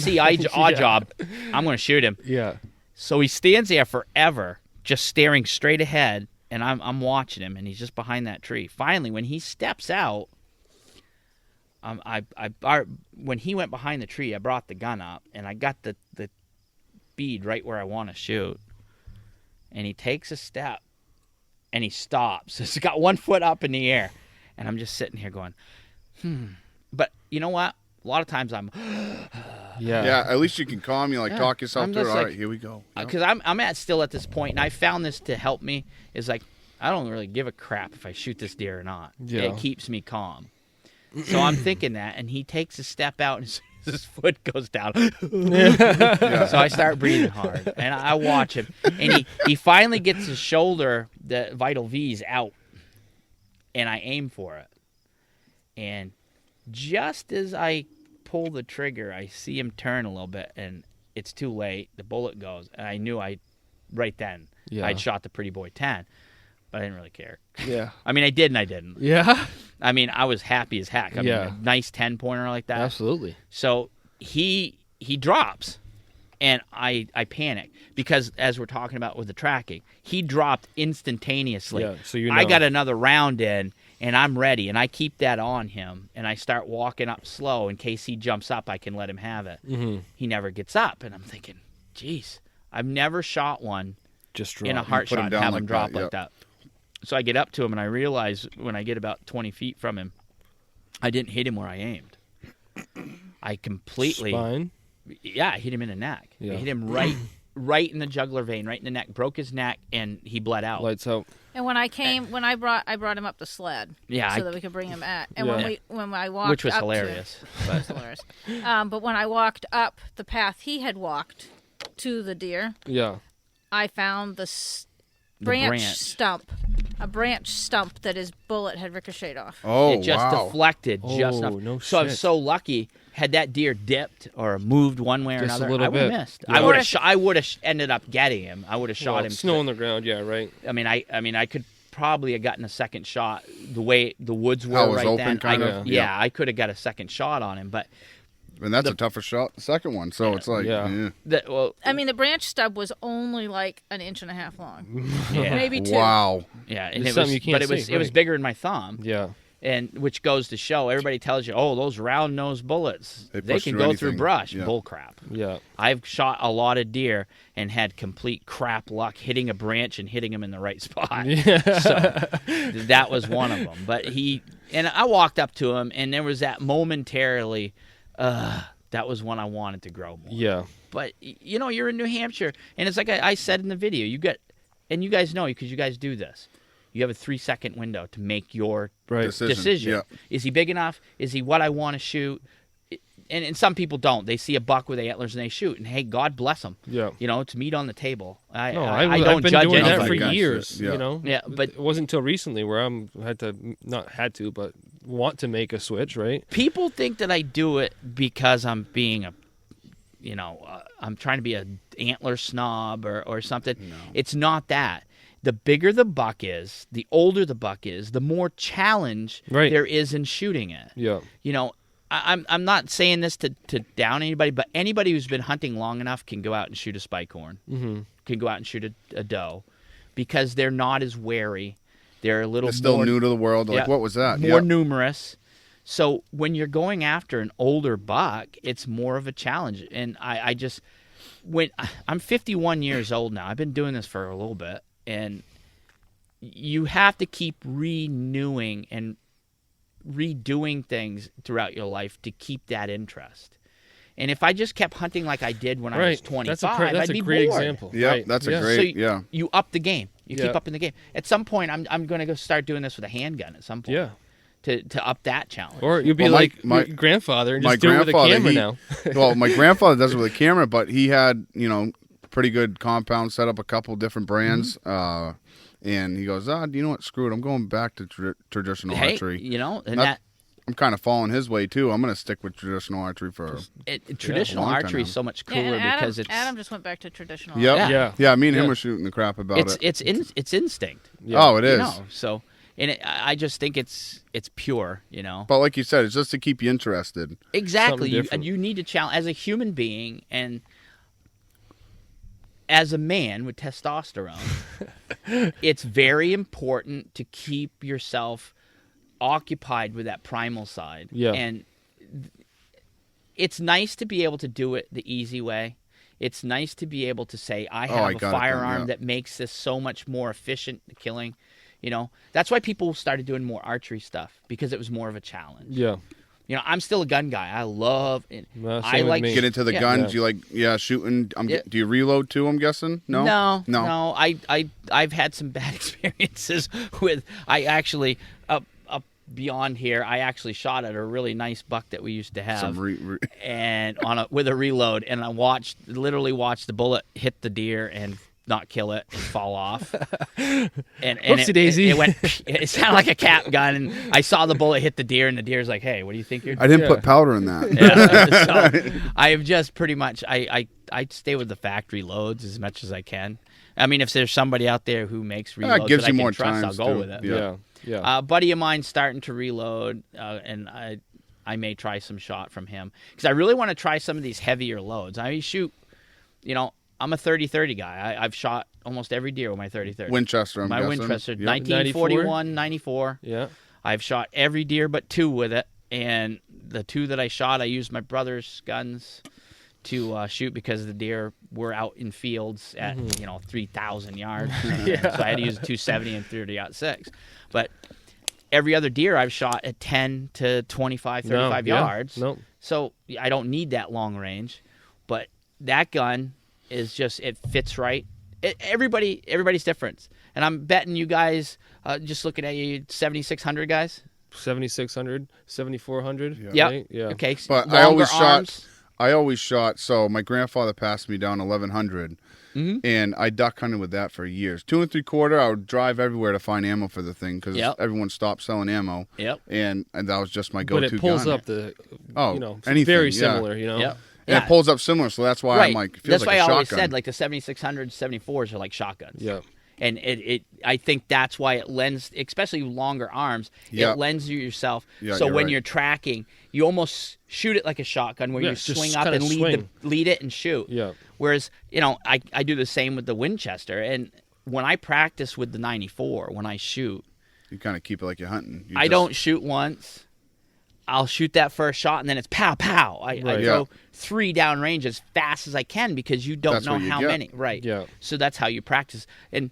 E: odd job. I'm going to shoot him.
A: Yeah.
E: So he stands there forever, just staring straight ahead, and I'm watching him, and he's just behind that tree. Finally, when he steps out, when he went behind the tree, I brought the gun up, and I got the bead right where I want to shoot. And he takes a step, and he stops. He's got 1 foot up in the air, and I'm just sitting here going, But you know what? A lot of times I'm,
B: Yeah, at least you can calm. You talk yourself
E: I'm
B: through it.
E: just
B: All
E: like-
B: right, here we go.
E: because I'm still at this point, and I found this to help me. Is like, I don't really give a crap if I shoot this deer or not.
A: Yeah.
E: It keeps me calm. So I'm thinking that, and he takes a step out, and his foot goes down. So I start breathing hard, and I watch him, and he finally gets his shoulder, the vital V's out, and I aim for it. And just as I pull the trigger, I see him turn a little bit, and it's too late. The bullet goes, and I knew right then I'd shot the pretty boy 10, but I didn't really care.
A: Yeah.
E: I mean, I did and I didn't.
A: Yeah.
E: I mean, I was happy as heck. I mean, a nice 10-pointer like that.
A: Absolutely.
E: So he drops, And I panicked because, as we're talking about with the tracking, he dropped instantaneously.
A: Yeah, so
E: I got another round in, and I'm ready, and I keep that on him, and I start walking up slow in case he jumps up, I can let him have it.
A: Mm-hmm.
E: He never gets up, and I'm thinking, geez, I've never shot one
A: just
E: in a heart
B: put him
E: shot and
B: down
E: have
B: like
E: him drop
B: that,
E: like that. So I get up to him, and I realize when I get about 20 feet from him, I didn't hit him where I aimed. I completely...
A: Spine?
E: Yeah, I hit him in the neck.
A: Yeah.
E: I hit him right in the jugular vein, right in the neck, broke his neck, and he bled out.
A: Lights out.
D: And when I brought him up the sled,
E: Yeah,
D: so that we could bring him at. And
A: Yeah.
D: when I walked,
E: which was
D: up
E: hilarious.
D: it was hilarious. But when I walked up the path he had walked to the deer,
A: Yeah.
D: I found the branch stump, a branch stump that his bullet had ricocheted off.
B: Oh,
E: It just
B: wow.
E: deflected just
A: Oh,
E: enough.
A: no
E: so I was
A: shit.
E: so lucky. Had that deer dipped or moved one way or
A: Just a
E: another,
A: little
E: I would have
A: bit.
E: missed.
A: Yeah.
E: I would have ended up getting him. I would have shot
A: Well,
E: him.
A: snow on the ground, yeah, right.
E: I mean, I could probably have gotten a second shot the way the woods were
B: How it was
E: right
B: open,
E: then.
B: kind of?
E: Yeah, I could have got a second shot on him, but
B: And that's a tougher shot, the second one. So it's like,
A: Yeah.
D: I mean, the branch stub was only like an inch and a half long,
E: yeah,
D: maybe two.
B: wow.
E: yeah, and
A: It's
E: it
A: something
E: was,
A: you can't
E: but
A: see,
E: it was
A: right.
E: bigger than my thumb.
A: Yeah.
E: And which goes to show, everybody tells you, oh, those round nose bullets,
B: They
E: they
B: push
E: can
B: through
E: go through
B: anything.
E: brush.
B: Yeah.
E: Bull crap.
A: Yeah.
E: I've shot a lot of deer and had complete crap luck hitting a branch and hitting them in the right spot. So that was one of them. But I walked up to him, and there was that momentarily, that was when I wanted to grow more.
A: Yeah.
E: But, you're in New Hampshire, and it's like I said in the video, and you guys know because you guys do this. You have a 3-second window to make your
A: Right.
E: decision.
B: Yeah.
E: Is he big enough? Is he what I want to shoot? And some people don't. They see a buck with antlers and they shoot. And hey, God bless them.
A: Yeah.
E: It's meat on the table. I
A: I've
E: don't
A: been
E: judge
A: doing that
E: anybody.
A: for
B: Gotcha.
A: years.
B: Yeah.
A: You know.
E: Yeah, but-
A: it wasn't until recently where but want to make a switch, right?
E: People think that I do it because I'm being I'm trying to be an antler snob or something.
B: No.
E: It's not that. The bigger the buck is, the older the buck is, the more challenge
A: Right.
E: there is in shooting it.
A: Yeah.
E: I'm not saying this to down anybody, but anybody who's been hunting long enough can go out and shoot a spike horn, can go out and shoot a doe, because they're not as wary. They're a little
B: They're still
E: more,
B: new to the world. Like,
E: yeah,
B: what was that?
E: more
B: Yeah.
E: numerous. So when you're going after an older buck, it's more of a challenge. And I'm 51 years old now. I've been doing this for a little bit, and you have to keep renewing and redoing things throughout your life to keep that interest. And if I just kept hunting like I did when I was 25,
A: That's
E: I'd be
A: a great
E: bored.
A: example.
B: Yeah,
A: Right.
B: that's a
A: Yeah.
B: great,
E: So you up the game. You
A: Yeah.
E: keep up in the game. At some point, I'm going to go start doing this with a handgun at some point.
A: Yeah.
E: To up that challenge.
A: Or you'd be
B: Well,
A: like
B: my
A: your grandfather and
B: my
A: just do it with a
B: grandfather,
A: camera
B: he-
A: now.
B: Well, my grandfather does it with a camera, but he had, pretty good compound set up, a couple different brands. And he goes, do you know what? Screw it. I'm going back to traditional
E: Hey,
B: archery.
E: and
B: That- I'm kind of following his way, too. I'm going to stick with traditional archery for...
E: traditional
B: long time
E: archery
B: now.
E: is so much
D: Yeah,
E: cooler
D: and Adam,
E: because it's
D: Adam just went back to traditional.
B: Yep.
E: Yeah.
B: Yeah, me and him
A: Yeah.
B: were shooting the crap about it.
E: it's instinct.
A: Yeah.
B: Oh, it is.
E: So and I just think it's pure.
B: But like you said, it's just to keep you interested.
E: Exactly.
A: Something different.
E: You need to challenge as a human being and as a man with testosterone. It's very important to keep yourself occupied with that primal side.
A: Yeah.
E: And it's nice to be able to do it the easy way. It's nice to be able to say, I have
B: I
E: a
B: got it
E: firearm
B: then, yeah.
E: that makes this so much more efficient killing. That's why people started doing more archery stuff, because it was more of a challenge.
A: Yeah.
E: I'm still a gun guy. I love it.
A: Well,
E: I
A: same with
E: like
A: me.
B: Get into the
E: Yeah.
B: guns.
A: Yeah.
B: You like, shooting.
E: Yeah.
B: Do you reload too, I'm guessing? No?
E: No. I've had some bad experiences with. I actually up beyond here. I actually shot at a really nice buck that we used to have, and with a reload, and I literally watched the bullet hit the deer and not kill it and fall off. And
A: Whoopsie-daisy.
E: it went. It sounded like a cap gun, and I saw the bullet hit the deer, and the deer's like, "Hey, what do you think you're?"
B: I didn't
A: Yeah.
B: put powder in that.
E: Yeah, so I have just pretty much I stay with the factory loads as much as I can. I mean, if there's somebody out there who makes reloads
B: gives
E: that
B: you
E: I can
B: more
E: trust, I'll
B: times,
E: go
B: too.
E: with it.
B: Yeah.
A: Yeah.
E: A buddy of mine's starting to reload, and I may try some shot from him because I really want to try some of these heavier loads. I shoot I'm a 30-30 guy. I've shot almost every deer with my 30-30.
B: Winchester, I'm
E: my
B: guessing.
E: Winchester,
B: Yep.
E: 1941, 94.
A: Yeah.
E: I've shot every deer but 2 with it, and the 2 that I shot, I used my brother's guns to shoot because the deer were out in fields at 3,000 yards. So I had to use a 270 and 30-06. But every other deer I've shot at 10 to 25, 35 yards.
A: Nope.
E: So I don't need that long range. But that gun is just, it fits right. Everybody's different. And I'm betting you guys, just looking at you, 7,600 guys?
A: 7,600, 7,400.
E: Yep.
A: Right? Yeah.
E: Okay.
B: But
E: Longer
B: I always shot, so my grandfather passed me down 1,100, and I duck hunted with that for years. 2 3/4, I would drive everywhere to find ammo for the thing because everyone stopped selling ammo.
E: Yep.
B: And that was just my go-to gun.
A: But it pulls up the,
B: anything,
A: very similar,
E: Yep.
B: And it pulls up similar, so that's why I'm like, it feels
E: That's
B: like
E: why
B: a
E: I always
B: shotgun.
E: said, like, the 7,600, 74s are like shotguns.
A: Yeah.
E: And I think that's why it lends, especially longer arms,
B: Yeah.
E: it lends you yourself.
B: Yeah,
E: so
B: you're
E: when
B: right.
E: you're tracking, you almost shoot it like a shotgun where you
A: just
E: swing up
A: kinda
E: and
A: swing.
E: lead it and shoot.
A: Yeah.
E: Whereas, I do the same with the Winchester. And when I practice with the 94, when I shoot,
B: You kind of keep it like you're hunting.
E: I don't shoot once. I'll shoot that first shot, and then it's pow, pow. I go 3 down range as fast as I can because you don't
B: That's
E: know
B: what you
E: how
B: get.
E: many. Right.
A: Yeah.
E: So that's how you practice. And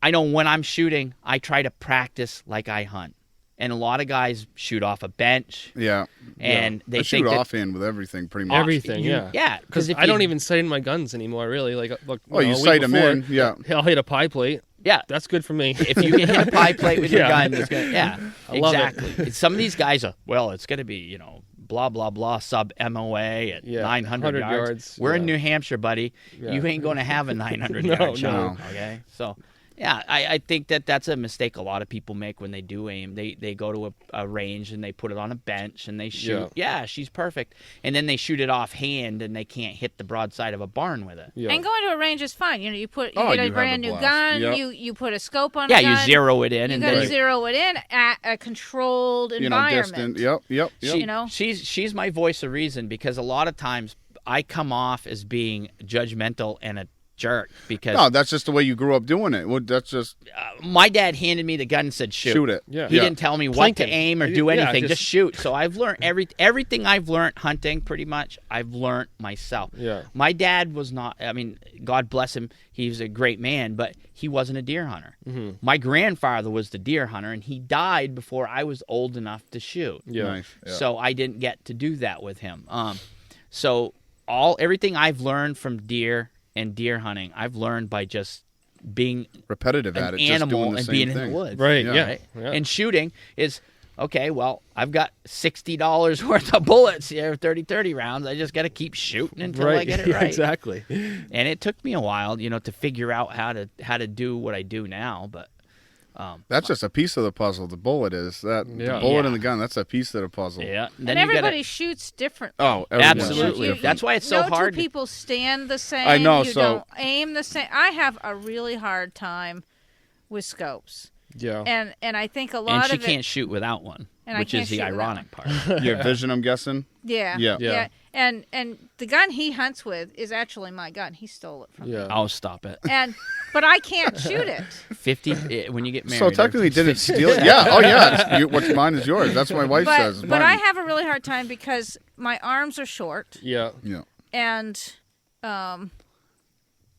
E: I know when I'm shooting, I try to practice like I hunt. And a lot of guys shoot off a bench.
B: Yeah.
E: And they
B: I
E: think
B: shoot
E: that
B: offhand with everything pretty much.
A: Everything, yeah.
E: Yeah.
A: Because I don't even sight in my guns anymore, really. Like, look,
B: You
A: a week
B: sight them
A: before,
B: in, yeah.
A: I'll hit a pie plate.
E: Yeah.
A: That's good for me.
E: If you can hit a pie plate with your gun, it's going to,
A: I love it.
E: exactly. Some of these guys are, it's going to be, blah, blah, blah, sub MOA at 900 yards. We're in New Hampshire, buddy.
A: Yeah.
E: You ain't going to have a 900
A: No,
E: yard shot.
B: no.
E: Okay? So, yeah, I think that's a mistake a lot of people make when they do aim. They go to a range and they put it on a bench and they shoot. Yeah, she's perfect. And then they shoot it offhand and they can't hit the broadside of a barn with it.
A: Yeah.
D: And going to a range is fun. You get
B: you
D: a
B: have
D: brand
B: a
D: new
B: blast.
D: gun.
B: Yep.
D: You put a scope on.
E: Yeah,
D: a gun.
E: you zero it in.
D: You
E: and
D: got to
E: then
D: zero it in at a controlled environment.
B: Distant. Yep.
E: She's my voice of reason because a lot of times I come off as being judgmental and a jerk because
B: No, that's just the way you grew up doing it. Well, that's just
E: my dad handed me the gun and said shoot.
B: shoot it.
A: Yeah.
E: He didn't tell me what to
A: Plinking.
E: aim or do
A: Yeah,
E: anything.
A: just-
E: Just shoot. So I've learned everything I've learned hunting pretty much. I've learned myself.
A: Yeah.
E: My dad was not. I mean, God bless him. He was a great man, but he wasn't a deer hunter.
A: Mm-hmm.
E: My grandfather was the deer hunter, and he died before I was old enough to shoot.
A: Yeah.
B: Nice. Yeah.
E: So I didn't get to do that with him. So everything I've learned from deer and deer hunting, I've learned by just being
B: repetitive at
E: an
B: it, just
E: animal
B: doing the
E: and
B: same
E: being
B: thing.
E: in the woods.
A: Right,
B: Yeah.
A: yeah.
E: Right?
A: Yeah.
E: And shooting is, okay, well, I've got $60 worth of bullets here, 30 rounds. I just got to keep shooting until I get it
A: Yeah,
E: right.
A: exactly.
E: And it took me a while, to figure out how to do what I do now, but
B: That's just a piece of the puzzle. The bullet is that
A: Yeah.
B: the bullet
E: Yeah.
B: and the gun. That's a piece of the puzzle.
E: yeah.
D: And everybody shoots differently.
B: Oh, everyone shoots
E: Absolutely.
B: different.
E: That's why it's so
D: no
E: hard.
D: two people stand the same.
B: I know,
D: You
B: so-
D: don't aim the same. I have a really hard time with scopes,
A: Yeah.
D: and I think a
E: And
D: lot
E: she
D: of it.
E: can't shoot without one,
D: And I
E: which
D: can't
E: is the
D: shoot without
E: ironic part.
B: Your vision, I'm guessing.
D: Yeah,
B: Yeah.
A: Yeah.
D: And the gun he hunts with is actually my gun. He stole it from me.
A: Yeah.
E: I'll stop it.
D: But I can't shoot it.
E: 50 when you get married.
B: So technically, didn't steal it? Yeah. Oh, yeah. What's mine is yours. That's what my wife says.
D: But
B: Mine.
D: I have a really hard time because my arms are short
A: Yeah.
B: Yeah.
D: and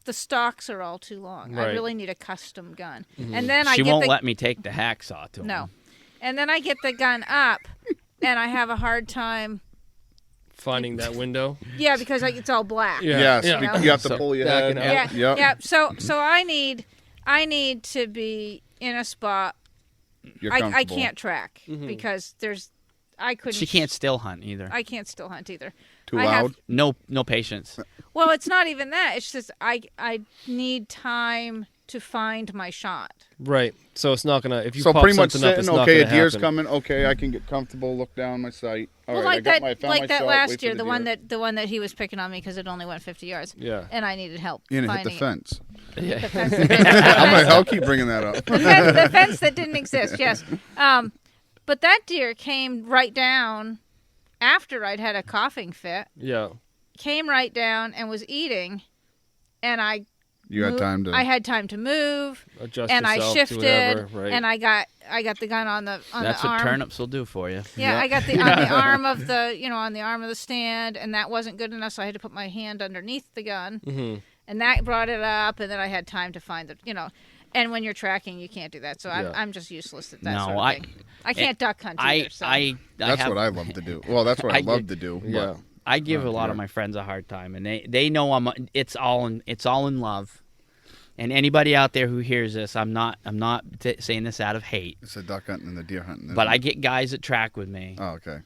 D: the stocks are all too long. I
A: Right.
D: really need a custom gun. And then I
E: she
D: get
E: won't
D: the
E: let me take the hacksaw to him.
D: no, and then I get the gun up, and I have a hard time.
A: Finding that window.
D: Yeah, because it's all black.
A: Yeah.
B: Yes.
A: Yeah.
B: You have to
A: So
B: pull your
A: backing
B: head.
A: out.
D: Yeah,
B: Yep.
D: yeah. So I need to be in a spot.
B: You're
D: I
B: comfortable.
D: can't track because I couldn't.
E: She can't still hunt either.
D: I can't still hunt either.
B: Too
D: I
B: loud.
D: have-
E: No patience.
D: Well, it's not even that. It's just I need time to find my shot.
A: Right. So it's not gonna. If you
B: So
A: pop
B: pretty much
A: something up, it's
B: sitting.
A: not
B: Okay, a
A: gonna
B: deer's
A: happen.
B: coming. Okay, I can get comfortable. Look down my sight. All
D: Well,
B: right,
D: like
B: I
D: that,
B: found my shot, wait
D: last
B: for
D: year, the one
B: deer.
D: that he was picking on me because it only went 50 yards.
A: Yeah.
D: And I needed help
B: And it hit
D: finding
B: the fence.
A: Yeah.
D: The fence,
B: I'm like, I'll keep bringing that up.
D: the fence that didn't exist. Yes. But that deer came right down after I'd had a coughing fit.
A: Yeah.
D: Came right down and was eating, and I
B: had time to.
D: I had time to move,
A: Adjust
D: and I
A: yourself to
D: shifted,
A: whatever, right.
D: and I got the gun on the
E: That's
D: the
E: what
D: arm.
E: turnips will do for you.
D: Yeah, I got the on the arm of the on the arm of the stand, and that wasn't good enough, so I had to put my hand underneath the gun, and that brought it up, and then I had time to find the And when you're tracking, you can't do that. So I'm just useless at that sort of thing. I can't duck hunt either. So.
B: That's what I love to do. Well, that's what I love to do.
A: Yeah.
E: I give a lot of my friends a hard time, and they know it's all in love. And anybody out there who hears this, I'm not saying this out of hate.
B: It's a duck hunting and the deer hunting.
E: But I get guys that track with me.
B: Oh, okay.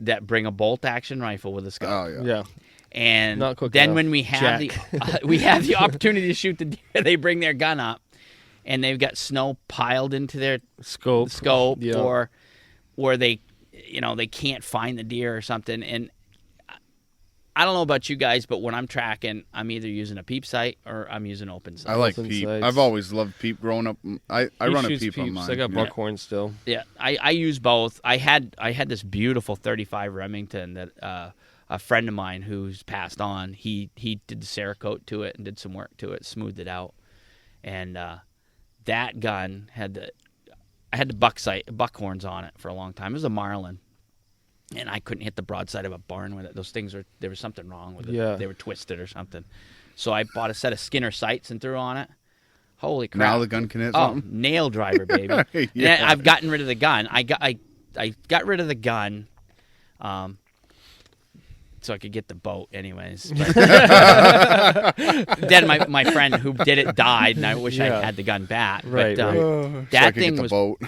E: That bring a bolt action rifle with a scope.
B: Oh, yeah.
A: Yeah.
E: And
A: Not quick
E: then
A: enough.
E: when we have the opportunity to shoot the deer, they bring their gun up, and they've got snow piled into their
A: Scope. Yeah.
E: or they they can't find the deer or something. And I don't know about you guys, but when I'm tracking, I'm either using a peep sight or I'm using open sight.
B: I like
A: Open
B: peep.
A: sights.
B: I've always loved peep growing up. I
A: He
B: run a
A: shoots
B: peep on
A: peeps.
B: mine.
A: I got
B: Yeah.
A: buckhorn still.
E: Yeah, I use both. I had this beautiful 35 Remington that a friend of mine who's passed on, he did the Cerakote to it and did some work to it, smoothed it out. And that gun I had the buckhorns on it for a long time. It was a Marlin. And I couldn't hit the broadside of a barn with it. Those things there was something wrong with it.
A: Yeah.
E: They were twisted or something. So I bought a set of Skinner sights and threw on it. Holy crap.
B: Now the gun can hit
E: Oh,
B: something?
E: nail driver, baby.
B: Yeah.
E: And I've gotten rid of the gun. I got rid of the gun so I could get the boat anyways. But then my friend who did it died, and I wish I had the gun back.
A: Right,
E: but,
A: right.
B: So I
E: that
B: could
E: thing
B: get the
E: was...
B: boat.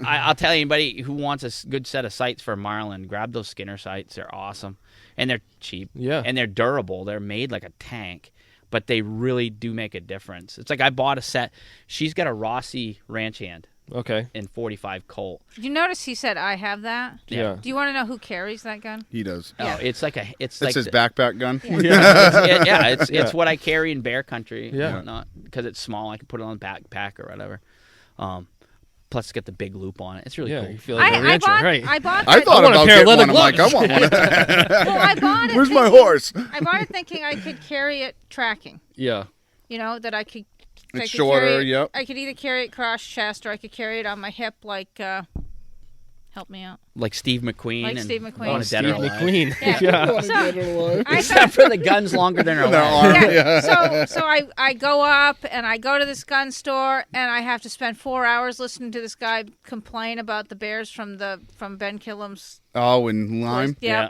E: I'll tell anybody who wants a good set of sights for a Marlin, grab those Skinner sights. They're awesome. And they're cheap.
A: Yeah.
E: And they're durable. They're made like a tank. But they really do make a difference. It's like I bought a set. She's got a Rossi ranch hand
A: Okay.
E: in 45 Colt.
D: Did you notice he said I have that?
A: Yeah.
D: Do you want to know who carries that gun?
B: He does.
E: Oh, it's like
B: It's
E: like
B: his backpack gun.
E: it's what I carry in bear country and
A: Yeah.
E: whatnot because it's small. I can put it on the backpack or whatever. Plus, it's got the big loop on it. It's really
A: Yeah.
E: cool.
A: You feel like a rancher, right?
D: I bought
B: I
D: that.
B: thought
A: want a
B: about
A: pair of
B: getting one.
A: leather
B: I'm like, I
A: gloves.
B: want one of that.
D: Well, I bought it.
B: Where's my
D: thinking-
B: horse?
D: I bought it thinking I could carry it tracking.
A: Yeah.
D: That I could. I
B: It's
D: could
B: shorter,
D: carry it-
B: yep.
D: I could either carry it cross chest or I could carry it on my hip like. Help me out.
E: Like Steve McQueen.
D: Like
E: and
D: Steve McQueen.
E: on a
A: Steve
E: Dead or Alive.
A: McQueen.
D: Yeah. So, I
E: Except
D: thought,
E: for the gun's longer than her
B: Their
E: leg.
B: arm.
D: yeah. So I go up and I go to this gun store and I have to spend 4 hours listening to this guy complain about the bears from Ben Killam's.
B: Oh, and lime.
D: Yeah.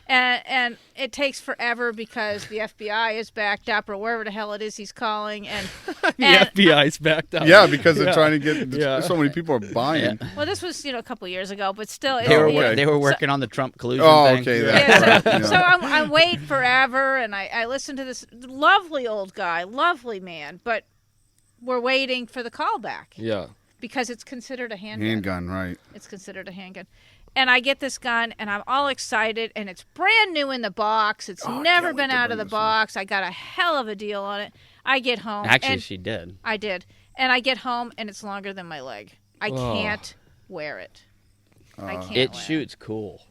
D: And it takes forever because the FBI is backed up or wherever the hell it is he's calling. And
A: The FBI's backed up.
B: Yeah, because they're trying to get.
A: Yeah.
B: So many people are buying.
D: well, this was a couple years ago, but still.
E: They were working on the Trump collusion
B: Oh,
E: thing.
B: okay.
D: Yeah,
B: That's
D: so,
B: right.
D: so I wait forever, and I listen to this lovely old guy, lovely man, but we're waiting for the call back
A: Yeah.
D: because it's considered a handgun.
B: Handgun, right?
D: It's considered a handgun. And I get this gun, and I'm all excited, and it's brand new in the box. It's never been out of the box. I got a hell of a deal on it. I get home.
E: Actually,
D: and
E: she did.
D: I did. And I get home, and it's longer than my leg. I can't wear it. I can't
E: It
D: wear
E: shoots cool.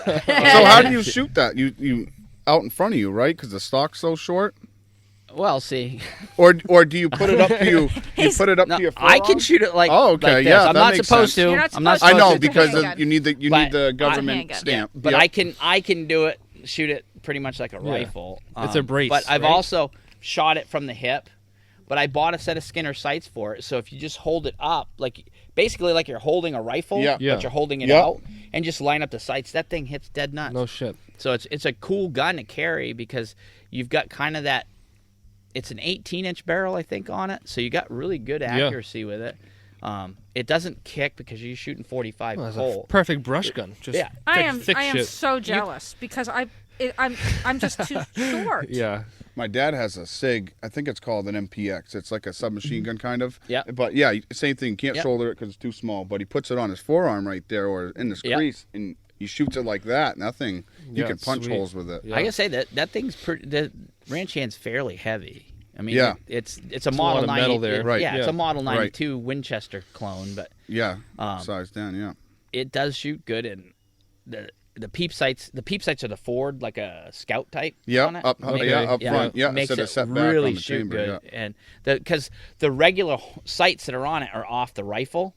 B: So how do you shoot that? You out in front of you, right? Because the stock's so short.
E: Well, see,
B: Or do you put it up to you? You put it up
E: no,
B: to your
E: I
B: forearm?
E: can shoot it like.
B: Oh, okay,
E: like this.
B: yeah,
E: I'm
B: that
E: not
B: makes
E: supposed
B: sense.
E: to.
D: You're not
E: I'm not
D: supposed
B: I
E: supposed
B: know
E: to.
B: because
D: handgun.
B: you need the
E: But
B: the government
D: handgun.
B: stamp.
E: But
B: Yep.
E: I can do it. Shoot it pretty much like a rifle.
A: It's a brace,
E: But I've
A: right?
E: also shot it from the hip. But I bought a set of Skinner sights for it. So if you just hold it up, like basically like you're holding a rifle,
B: Yeah.
A: Yeah.
E: but you're holding it
B: Yep.
E: out, and just line up the sights, that thing hits dead nuts.
A: No shit.
E: So it's a cool gun to carry because you've got kind of that. It's an 18-inch barrel, I think, on it. So you got really good accuracy with it. It doesn't kick because you're shooting 45
A: Well, it's a
E: Colt.
A: perfect brush gun. Just
E: Yeah.
D: I
A: thick
D: am
A: shit.
D: so jealous because I'm just too short.
A: Yeah.
B: My dad has a SIG. I think it's called an MPX. It's like a submachine gun kind of.
E: Yeah.
B: But yeah, same thing. You can't
E: Yep.
B: shoulder it because it's too small. But he puts it on his forearm right there or in his
E: Yep.
B: crease, and he shoots it like that. Nothing. You
A: Yeah,
B: can punch
A: sweet.
B: holes with it.
A: Yeah.
E: I gotta say that thing's the ranch hand's fairly heavy. I mean,
B: Yeah.
E: it's a
A: There's a
E: model
A: lot of
E: 90,
A: metal there.
B: Right.
E: Yeah, it's
A: Yeah.
E: a model
B: Right.
E: 92 Winchester clone, but
B: Yeah.
E: Um,
B: Size down. Yeah.
E: it does shoot good, and the peep sights are the forward, like a scout type.
B: Yeah,
E: on it.
B: up front. Yeah,
E: makes
B: instead
E: it
B: of set back
E: really
B: on the
E: shoot
B: chamber.
E: good.
B: Yeah.
E: And because the regular sights that are on it are off the rifle,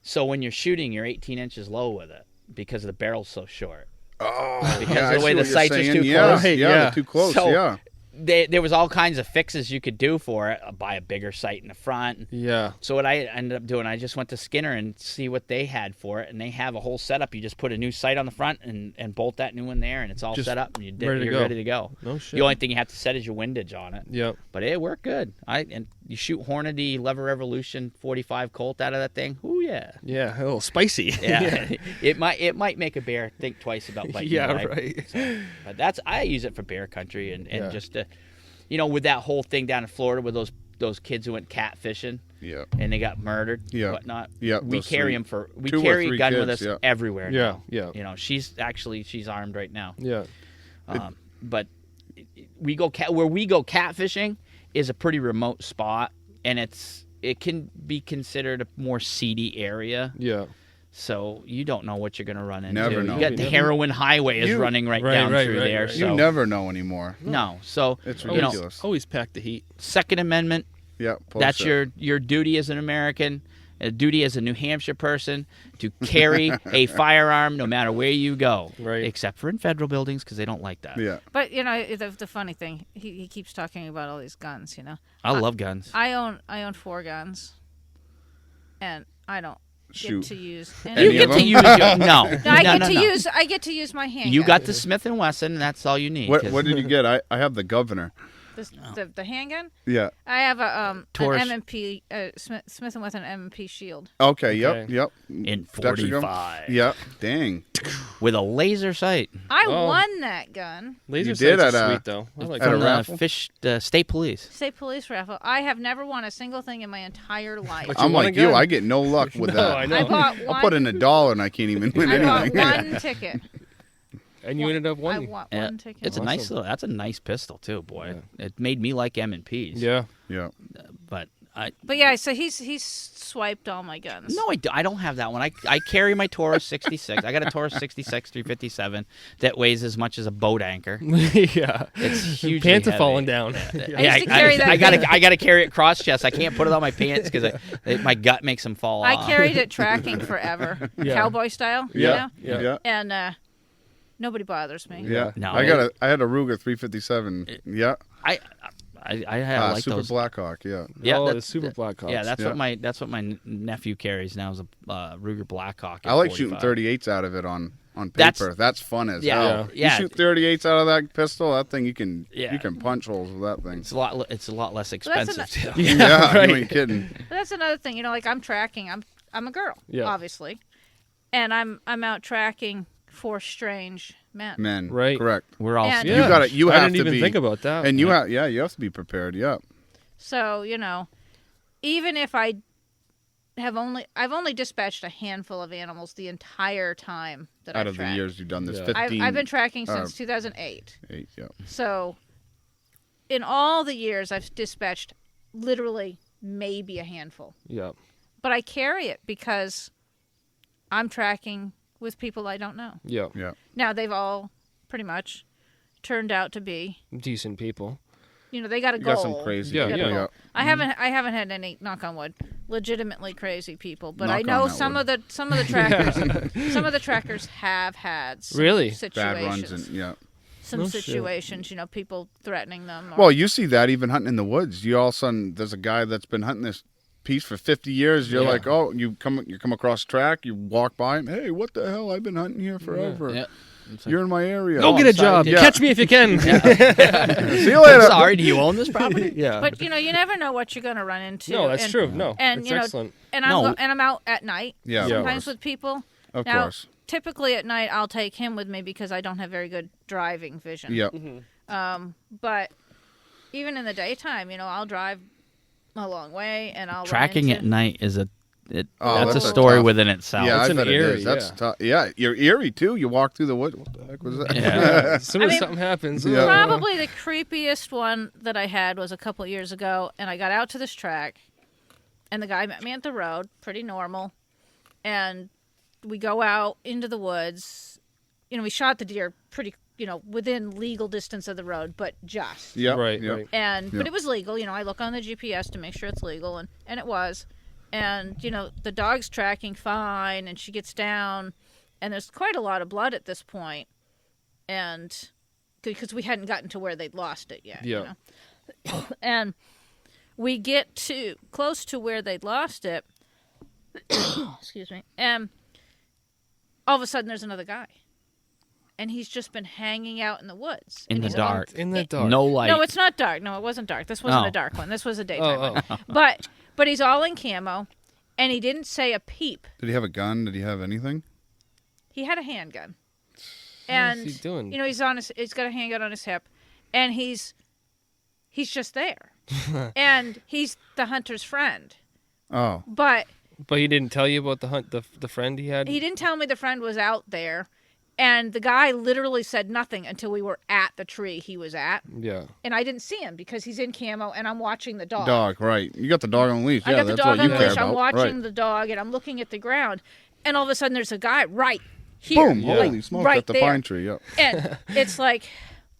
E: so when you're shooting, you're 18 inches low with it because the barrel's so short.
B: Oh,
E: Because
B: yeah,
E: of the way
B: I see
E: the
B: what you're
E: sights are
B: saying.
E: too
B: Yeah,
E: close.
B: Yeah, they're too close.
E: So,
B: yeah.
E: There was all kinds of fixes you could do for it. Buy a bigger sight in the front.
A: Yeah.
E: So what I ended up doing, I just went to Skinner and see what they had for it, and they have a whole setup. You just put a new sight on the front and bolt that new one there, and it's all
A: Just
E: set up, and you're
A: ready to
E: ready
A: go.
E: to go.
A: No shit.
E: The only thing you have to set is your windage on it.
A: Yep.
E: But it worked good. And you shoot Hornady Lever Revolution 45 Colt out of that thing. Ooh yeah.
A: Yeah, a little spicy.
E: Yeah. it might make a bear think twice about biting.
A: Yeah,
E: you,
A: right.
E: So, but I use it for bear country and
A: Yeah.
E: just to, with that whole thing down in Florida with those kids who went catfishing.
B: Yeah.
E: And they got murdered.
B: Yeah.
E: Whatnot.
B: Yeah,
E: We
B: those
E: carry
B: three-
E: them for. We
B: 2 or
E: carry
B: 3
E: a gun with
B: kids,
E: us
B: yeah.
E: everywhere.
A: Yeah,
E: now.
A: yeah.
E: She's armed right now.
A: Yeah.
E: But we go where we go catfishing is a pretty remote spot, and it can be considered a more seedy area.
A: Yeah.
E: So you don't know what you're going to run into.
B: Never know.
E: You got the heroin highway is running right down through there.
A: right.
E: So
B: You never know anymore.
E: no. So
B: It's
E: you know,
B: ridiculous.
A: Always pack the heat.
E: Second Amendment.
B: Yeah.
E: That's your duty as an American, a duty as a New Hampshire person to carry a firearm no matter where you go,
A: Right.
E: except for in federal buildings because they don't like that.
B: Yeah.
D: But the funny thing, he keeps talking about all these guns.
E: I love guns.
D: I own 4 guns, and I don't
B: Shoot.
D: get to use.
E: You
B: Any
E: get
B: of
E: to
B: them?
E: use your no.
D: I get to use my handgun.
E: You got the Smith and Wesson, and that's all you need.
B: What
E: 'cause-
B: did you get? I have the Governor.
D: the handgun.
B: Yeah.
D: I have an
E: Taurus.
D: M&P Smith and Wesson M&P Shield.
B: Okay. Yep.
A: Okay.
B: Yep.
E: in
B: Protection gun?
E: 45
B: Yep. Dang.
E: with a laser sight
D: I
A: Oh.
D: won that gun.
A: Laser
B: You did
A: sights
B: at
A: are
B: a-
A: sweet though. I like
B: at a
E: from
A: that.
B: raffle?
E: State Police.
D: State police raffle. I have never won a single thing in my entire life.
A: But you
B: I'm
A: won a
B: like you.
A: gun.
B: I get no luck with
A: No,
B: that.
A: I know.
D: I bought
B: I'll
D: one.
B: put in $1 and I can't even win
D: I bought
B: anything.
D: one ticket.
A: And you ended up
D: I
A: winning.
D: bought
E: Yeah,
D: one ticket.
E: it's a nice little. That's a nice pistol too, boy. It made me like M&Ps.
A: Yeah.
B: Yeah.
E: But
D: But yeah, so he's swiped all my guns.
E: no, I don't have that one. I carry my Taurus 66. I got a Taurus 66 357 that weighs as much as a boat anchor.
A: Yeah.
E: It's hugely
A: Pants are
E: heavy.
A: falling down.
D: I used to carry that.
E: I gotta carry it cross chest. I can't put it on my pants because my gut makes them fall
D: I
E: off.
D: carried it tracking forever,
A: Yeah.
D: cowboy style.
B: Yeah.
D: You know?
B: Yeah.
D: And nobody bothers me.
B: Yeah.
E: No,
B: I had a Ruger 357. Yeah.
E: I like
B: Super
E: those.
B: Blackhawk. Yeah.
E: Yeah,
A: oh,
E: that-
A: the Super Blackhawks.
E: Yeah, that's
B: Yeah.
E: what my nephew carries now is a Ruger Blackhawk.
B: I like shooting 38s out of it on
E: That's-
B: paper. That's fun as
E: Yeah,
B: hell.
E: yeah.
B: You shoot 38s out of that pistol, that thing you can
E: Yeah.
B: punch holes with that thing.
E: It's a lot less
D: that's an-
E: expensive too.
B: Yeah,
A: right.
B: you ain't kidding.
D: But that's another thing. Like I'm tracking. I'm a girl,
A: Yeah.
D: obviously, and I'm out tracking 4 strange men.
B: Men,
A: Right.
B: correct.
E: We're all
D: And-
B: You gotta- you
A: I
B: have
A: didn't
B: to
A: even
B: be-
A: think about that.
B: And you have to be prepared. Yeah.
D: So even if I've only dispatched a handful of animals the entire time that
B: Out
D: I've
B: of the
D: tracked.
B: years you've done this,
A: Yeah.
B: 15.
D: I've been tracking since 2008.
B: 8, yeah.
D: So in all the years, I've dispatched literally maybe a handful.
A: Yeah.
D: But I carry it because I'm tracking with people I don't know.
A: Yeah.
B: Yeah.
D: Now, they've all pretty much turned out to be,
A: Decent people.
D: they got a
B: You
D: goal.
B: got some crazy
A: Yeah,
D: They got a
B: people.
A: yeah.
D: goal. I haven't had any, knock on wood, legitimately crazy people, but I
B: Knock
D: know
B: on that
D: some
B: wood.
D: of the trackers some of the trackers have had some
A: Really?
D: situations.
B: Bad runs and yeah.
D: some
A: No shit.
D: situations, people threatening them. Or,
B: Well, you see that even hunting in the woods. You all of a sudden there's a guy that's been hunting this piece for 50 years. You're
A: Yeah.
B: like, oh, you come across track, you walk by him. Hey, what the hell? I've been hunting here forever.
E: Yeah.
B: You're in my area.
A: Go get a job.
B: Yeah.
A: Catch me if you can.
B: See you
E: I'm
B: later.
E: sorry, do you own this property?
A: Yeah.
D: but you never know what you're going to run into.
A: no, that's
D: and,
A: true. No.
D: and,
A: it's
D: you know,
A: excellent.
D: And
E: No.
D: I'm out at night.
B: Yeah,
D: Sometimes
B: of course.
D: with people.
B: Of
D: Now,
B: course.
D: typically at night I'll take him with me because I don't have very good driving vision.
B: Yeah.
D: But even in the daytime, I'll drive a long way and I'll
E: Tracking
D: run
E: at
D: into,
E: night is
B: Oh,
E: that's a
B: that's
E: story
B: tough.
E: within itself.
B: Yeah,
A: It's
B: I
A: an
B: bet it
A: eerie,
B: is. That's
A: yeah.
B: tough. Yeah, you're eerie too. You walk through the woods. What the heck was that?
E: Yeah.
A: As soon as
D: I mean,
A: something happens.
B: Yeah.
D: Probably the creepiest one that I had was a couple years ago, and I got out to this track, and the guy met me at the road, pretty normal, and we go out into the woods, we shot the deer pretty, within legal distance of the road, but just.
B: Yeah.
A: Right.
B: Yep.
A: Right.
D: But it was legal. I look on the GPS to make sure it's legal, and it was. And, the dog's tracking fine, and she gets down, and there's quite a lot of blood at this point, and because we hadn't gotten to where they'd lost it yet.
A: Yeah.
D: And we get close to where they'd lost it, excuse me, and all of a sudden there's another guy. And he's just been hanging out in the woods.
E: In the dark.
A: In the dark.
E: No light.
D: No, it's not dark. No, it wasn't dark. This wasn't
E: Oh.
D: a dark one. This was a daytime one.
A: Oh.
D: But he's all in camo, and he didn't say a peep.
B: Did he have a gun? Did he have anything?
D: He had a handgun. And
A: What's he doing?
D: he's got a handgun on his hip, and he's just there. And he's the hunter's friend.
B: Oh.
D: But
A: But he didn't tell you about the friend he had?
D: he didn't tell me the friend was out there. And the guy literally said nothing until we were at the tree he was at.
A: Yeah.
D: And I didn't see him because he's in camo and I'm watching the dog.
B: Dog, right. You got the dog on the leash.
D: I
B: Yeah,
D: got the
B: that's
D: dog
B: what you
D: on
B: care
D: leash. I'm
B: about.
D: watching
B: Right.
D: the dog and I'm looking at the ground. And all of a sudden there's a guy right here.
B: Boom.
A: Yeah.
B: Holy smokes,
D: right
B: at the
D: there.
B: pine tree. Yep.
D: And it's like,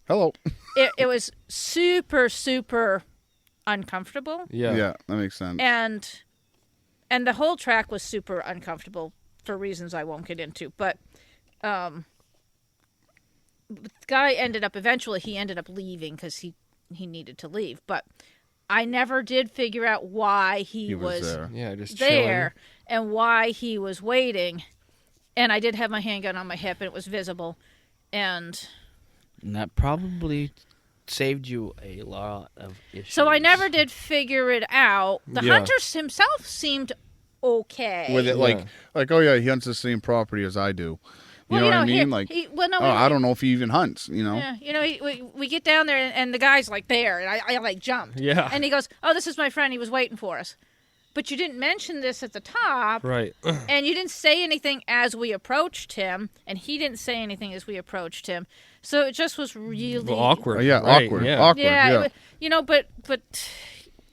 B: Hello.
D: it was super, super uncomfortable.
A: Yeah.
B: Yeah, that makes sense.
D: And the whole track was super uncomfortable for reasons I won't get into. But the guy eventually he ended up leaving because he needed to leave. But I never did figure out why he was
B: there.
A: Yeah, just
D: there and why he was waiting. And I did have my handgun on my hip and it was visible. And
E: that probably saved you a lot of issues.
D: so I never did figure it out. The
A: Yeah.
D: hunter himself seemed okay.
B: With it,
A: Yeah.
B: like, oh yeah, he hunts the same property as I do. You
D: Well,
B: know what I mean?
D: I
B: I don't know if he even hunts. You know?
D: Yeah, we get down there and the guy's like there, and I like jumped.
A: Yeah.
D: And he goes, "Oh, this is my friend. He was waiting for us." But you didn't mention this at the top,
A: Right.
D: and you didn't say anything as we approached him, and he didn't say anything as we approached him. So it just was really
A: Well, awkward.
B: Oh, yeah,
A: Right,
B: awkward.
A: Yeah.
B: Awkward.
D: Yeah,
B: Yeah.
D: but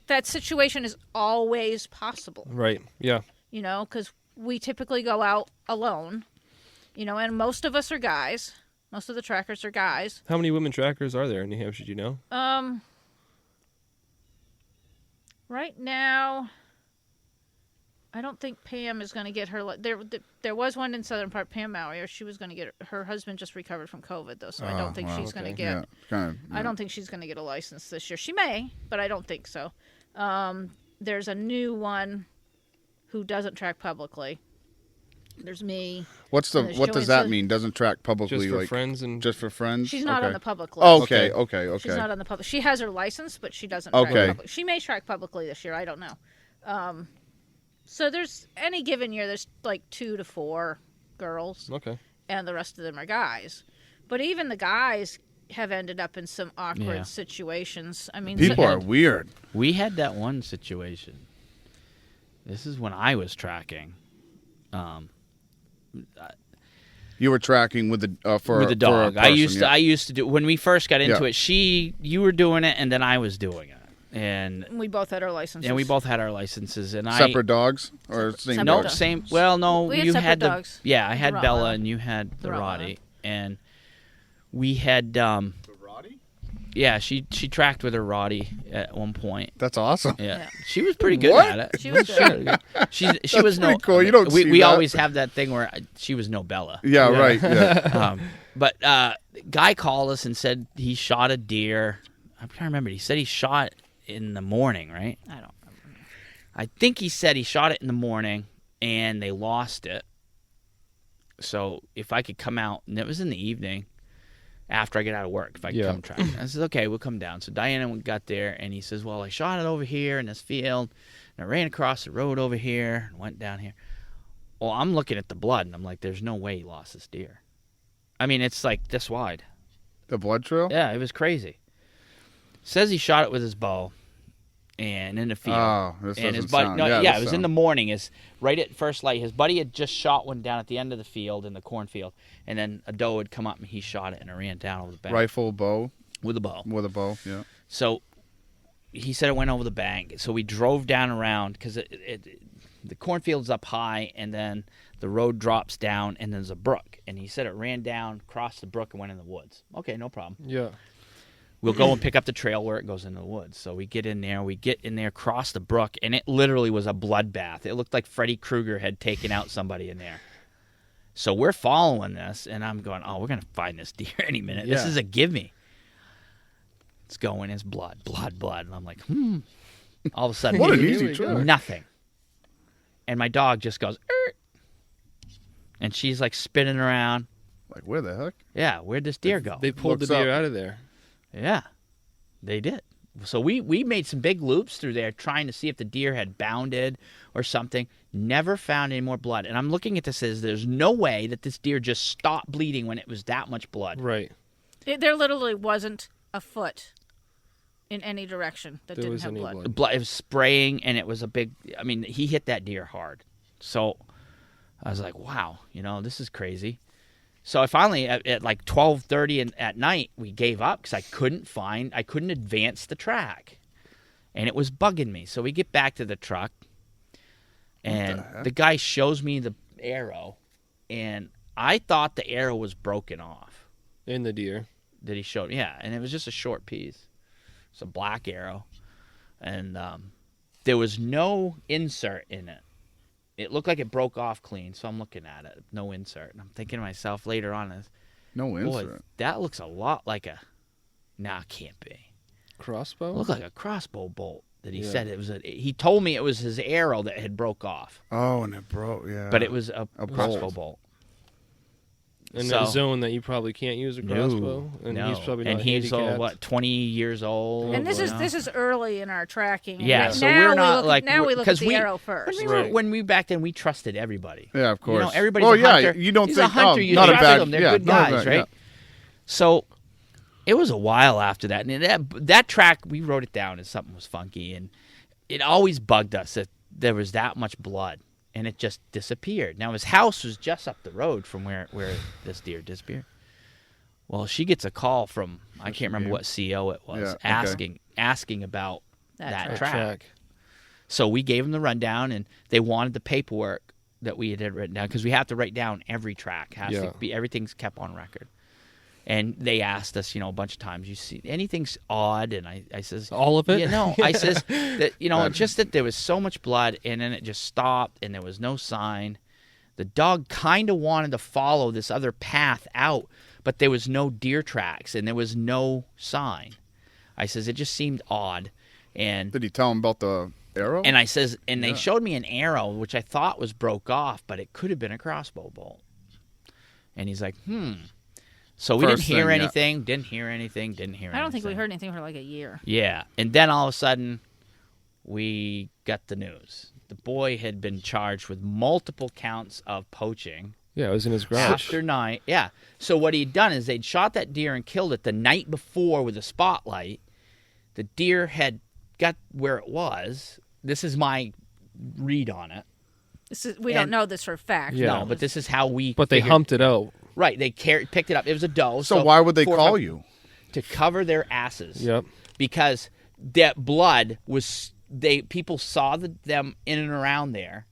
D: that situation is always possible,
A: Right. Yeah.
D: because we typically go out alone, and most of us are guys. Most of the trackers are guys.
A: How many women trackers are there in New Hampshire? Do you know?
D: Right now, I don't think Pam is going to get her. There was one in southern part, Pam Maury. She was going to get her husband just recovered from COVID though, so I don't think she's going to get.
B: Yeah, kind of.
D: I don't think she's going to get a license this year. She may, but I don't think so. There's a new one who doesn't track publicly. There's me.
B: What
D: there's
B: does
D: Joey.
B: that
D: So-
B: mean? Doesn't track publicly,
A: Just for
B: like
A: friends and
B: just for friends.
D: She's not
B: Okay.
D: on the public list.
B: Oh, okay.
D: She's not on the public. She has her license, but she doesn't
B: Okay.
D: track public. She may track publicly this year. I don't know. So there's any given year, there's like 2 to 4 girls,
A: Okay.
D: and the rest of them are guys. But even the guys have ended up in some awkward
E: Yeah.
D: situations. I mean,
B: People are weird.
E: We had that one situation. This is when I was tracking.
B: You were tracking with the for
E: With the dog.
B: For a person,
E: I used to do when we first got into
B: Yeah.
E: it. You were doing it, and then I was doing it, and
D: we both had our licenses.
E: we both had our licenses, and
B: separate dogs or same
D: Separate
E: No,
B: dog?
D: dogs.
E: same. Well, no,
D: We had
E: you
D: separate
E: had the
D: dogs.
E: yeah. I had
D: The
E: Bella,
D: Rottweiler.
E: and you had the
D: The Rottweiler.
E: Roddy, and we had
B: Roddy?
E: yeah. She tracked with her Roddy at one point.
B: That's awesome.
E: Yeah,
D: Yeah.
E: she was pretty good
B: What?
E: at it.
D: She was good.
E: She
B: That's
E: was no.
B: pretty cool. You don't
E: we
B: see
E: we
B: that.
E: always have that thing where she was no Bella.
B: Yeah, right. Yeah.
E: But guy called us and said he shot a deer. I'm trying to remember. He said he shot in the morning, right?
D: I don't remember.
E: I think he said he shot it in the morning and they lost it. So if I could come out, and it was in the evening after I get out of work, if I could
A: Yeah.
E: come track it. I said, okay, we'll come down. So Diana got there and he says, well, I shot it over here in this field and I ran across the road over here and went down here. Well, I'm looking at the blood and I'm like, there's no way he lost this deer. I mean, it's like this wide.
B: The blood trail?
E: Yeah, it was crazy. Says he shot it with his bow and in the field.
B: Oh, this
E: and his
B: doesn't
E: buddy,
B: sound.
E: no,
B: yeah,
E: yeah,
B: this
E: it was in
B: sound-
E: the morning. Is right at first light. His buddy had just shot one down at the end of the field in the cornfield, and then a doe had come up and he shot it and it ran down over the bank
B: rifle bow
E: with a bow.
B: with a bow. Yeah.
E: So he said it went over the bank. So we drove down around because the cornfield's up high, and then the road drops down, and there's a brook. And he said it ran down, crossed the brook, and went in the woods. Okay, no problem.
A: Yeah.
E: We'll go and pick up the trail where it goes into the woods. So we get in there, cross the brook, and it literally was a bloodbath. It looked like Freddy Krueger had taken out somebody in there. So we're following this, and I'm going, oh, we're going to find this deer any minute.
A: Yeah.
E: This is a gimme. It's going, it's blood. And I'm like, All of a sudden,
B: What an easy trick.
E: Nothing. And my dog just goes, "Er." And she's like spinning around.
B: Like, where the heck?
E: Yeah, where'd this deer go?
A: They pulled the
B: Looks
A: deer
B: up.
A: out of there.
E: Yeah, they did. So we made some big loops through there trying to see if the deer had bounded or something. Never found any more blood. And I'm looking at this as there's no way that this deer just stopped bleeding when it was that much blood.
A: Right.
D: There literally wasn't a foot in any direction that
A: There
D: didn't
A: was
D: have
A: any
D: blood.
A: blood.
E: The blood, it was spraying, and it was a big, I mean, he hit that deer hard. So I was like, wow, this is crazy. So I finally, at like 12:30 at night, we gave up because I couldn't advance the track. And it was bugging me. So we get back to the truck, and the guy shows me the arrow, and I thought the arrow was broken off.
A: In the deer.
E: That he showed, yeah, and it was just a short piece. It's a black arrow, and there was no insert in it. It looked like it broke off clean, so I'm looking at it, no insert, and I'm thinking to myself later on,
B: No
E: boy,
B: insert.
E: that looks a lot like a, it can't be.
A: Crossbow?
E: It looked like a crossbow bolt. That he
A: Yeah.
E: said it was he told me it was his arrow that had broke off,
B: Oh, and it broke, yeah.
E: but it was a
B: bolt.
E: crossbow bolt.
A: In
E: So-
A: that zone that you probably can't use a crossbow. And
E: no.
A: he's probably not
E: and he's
A: handicapped.
E: 20 years old.
D: And this
E: you
D: is
E: know?
D: this is early in our tracking.
E: Yeah,
D: Right
E: so
D: now
E: we're not
D: look,
E: like
D: now we look at
E: 'cause
D: the arrow first.
A: Right.
E: When we back then, we trusted everybody.
B: Yeah, of course.
E: Everybody's
B: well,
E: a hunter.
B: yeah, you don't
E: He's
B: think,
E: a hunter.
B: oh,
E: You
B: not a
E: trust
B: bad,
E: them. They're
B: yeah,
E: good
B: not a
E: guys,
B: bad-
E: right?
B: yeah.
E: So it was a while after that, and that track we wrote it down as something was funky, and it always bugged us that there was that much blood, and it just disappeared. Now his house was just up the road from where this deer disappeared. Well, she gets a call from I can't remember what CO it was,
B: Yeah, okay.
E: asking about that track. So we gave them the rundown, and they wanted the paperwork that we had written down because we have to write down every track. Everything's kept on record. And they asked us, a bunch of times, you see anything's odd? And I says,
A: All of it?
E: Yeah, no. I says that just that there was so much blood, and then it just stopped, and there was no sign. The dog kind of wanted to follow this other path out, but there was no deer tracks, and there was no sign. I says it just seemed odd, and
B: Did he tell him about the arrow?
E: I says, and they showed me an arrow, which I thought was broke off, but it could have been a crossbow bolt. And he's like, So we
B: First
E: didn't hear
B: thing, yeah.
E: anything, didn't hear anything.
D: I don't think we heard anything for like a year.
E: Yeah. And then all of a sudden, we got the news. The boy had been charged with multiple counts of poaching.
A: Yeah, it was in his garage.
E: After night, yeah. So what he'd done is they'd shot that deer and killed it the night before with a spotlight. The deer had got where it was. This is my read on it.
D: We don't know this for a fact.
A: Yeah.
E: No, but this is how we.
A: But they
E: figured-
A: humped it out.
E: Right, they picked it up. It was a doe.
B: so why would they
E: 4 or
B: call
E: 5
B: you?
E: To cover their asses.
A: Yep.
E: Because that blood was people saw them in and around there.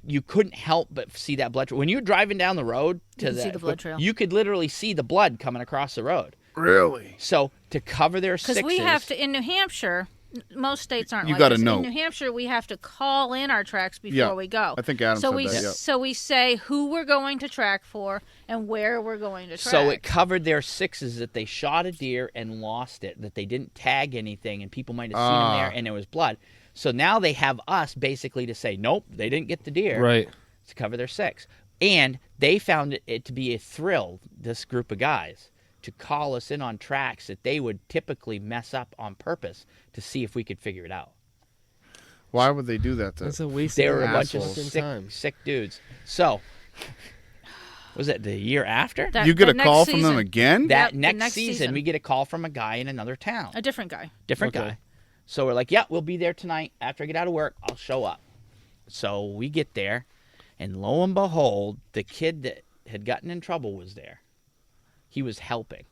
E: You couldn't help but see that blood trail. When you're driving down the road
D: You could see the blood trail.
E: you could literally see the blood coming across the road.
B: Really?
E: So to cover their
D: Because
E: sixes,
D: we have to, in New Hampshire, most states aren't
B: You
D: like
B: gotta
D: this.
B: know.
D: In New Hampshire, we have to call in our tracks before
B: Yeah,
D: we go.
B: I think Adam
D: so
B: said
D: we
B: that, yeah.
D: So we say who we're going to track for and where we're going to track.
E: So it covered their sixes that they shot a deer and lost it, that they didn't tag anything, and people might have seen them there, and there was blood. So now they have us basically to say, nope, they didn't get the deer.
A: Right.
E: To cover their six. And they found it to be a thrill, this group of guys, to call us in on tracks that they would typically mess up on purpose to see if we could figure it out.
B: Why would they do that?
A: That's a waste
E: They
A: of
E: were a bunch of
A: assholes.
E: sick dudes. So, was it the year after?
D: That-
B: You get
D: the
B: a
D: next
B: call from them
D: season.
B: again?
E: That
D: Yep, the
E: next
D: next
E: season,
D: season.
E: we get a call from a guy in another town.
D: A different guy.
E: Different
A: Okay.
E: guy. So we're like, yeah, we'll be there tonight. After I get out of work, I'll show up. So we get there, and lo and behold, the kid that had gotten in trouble was there. He was helping.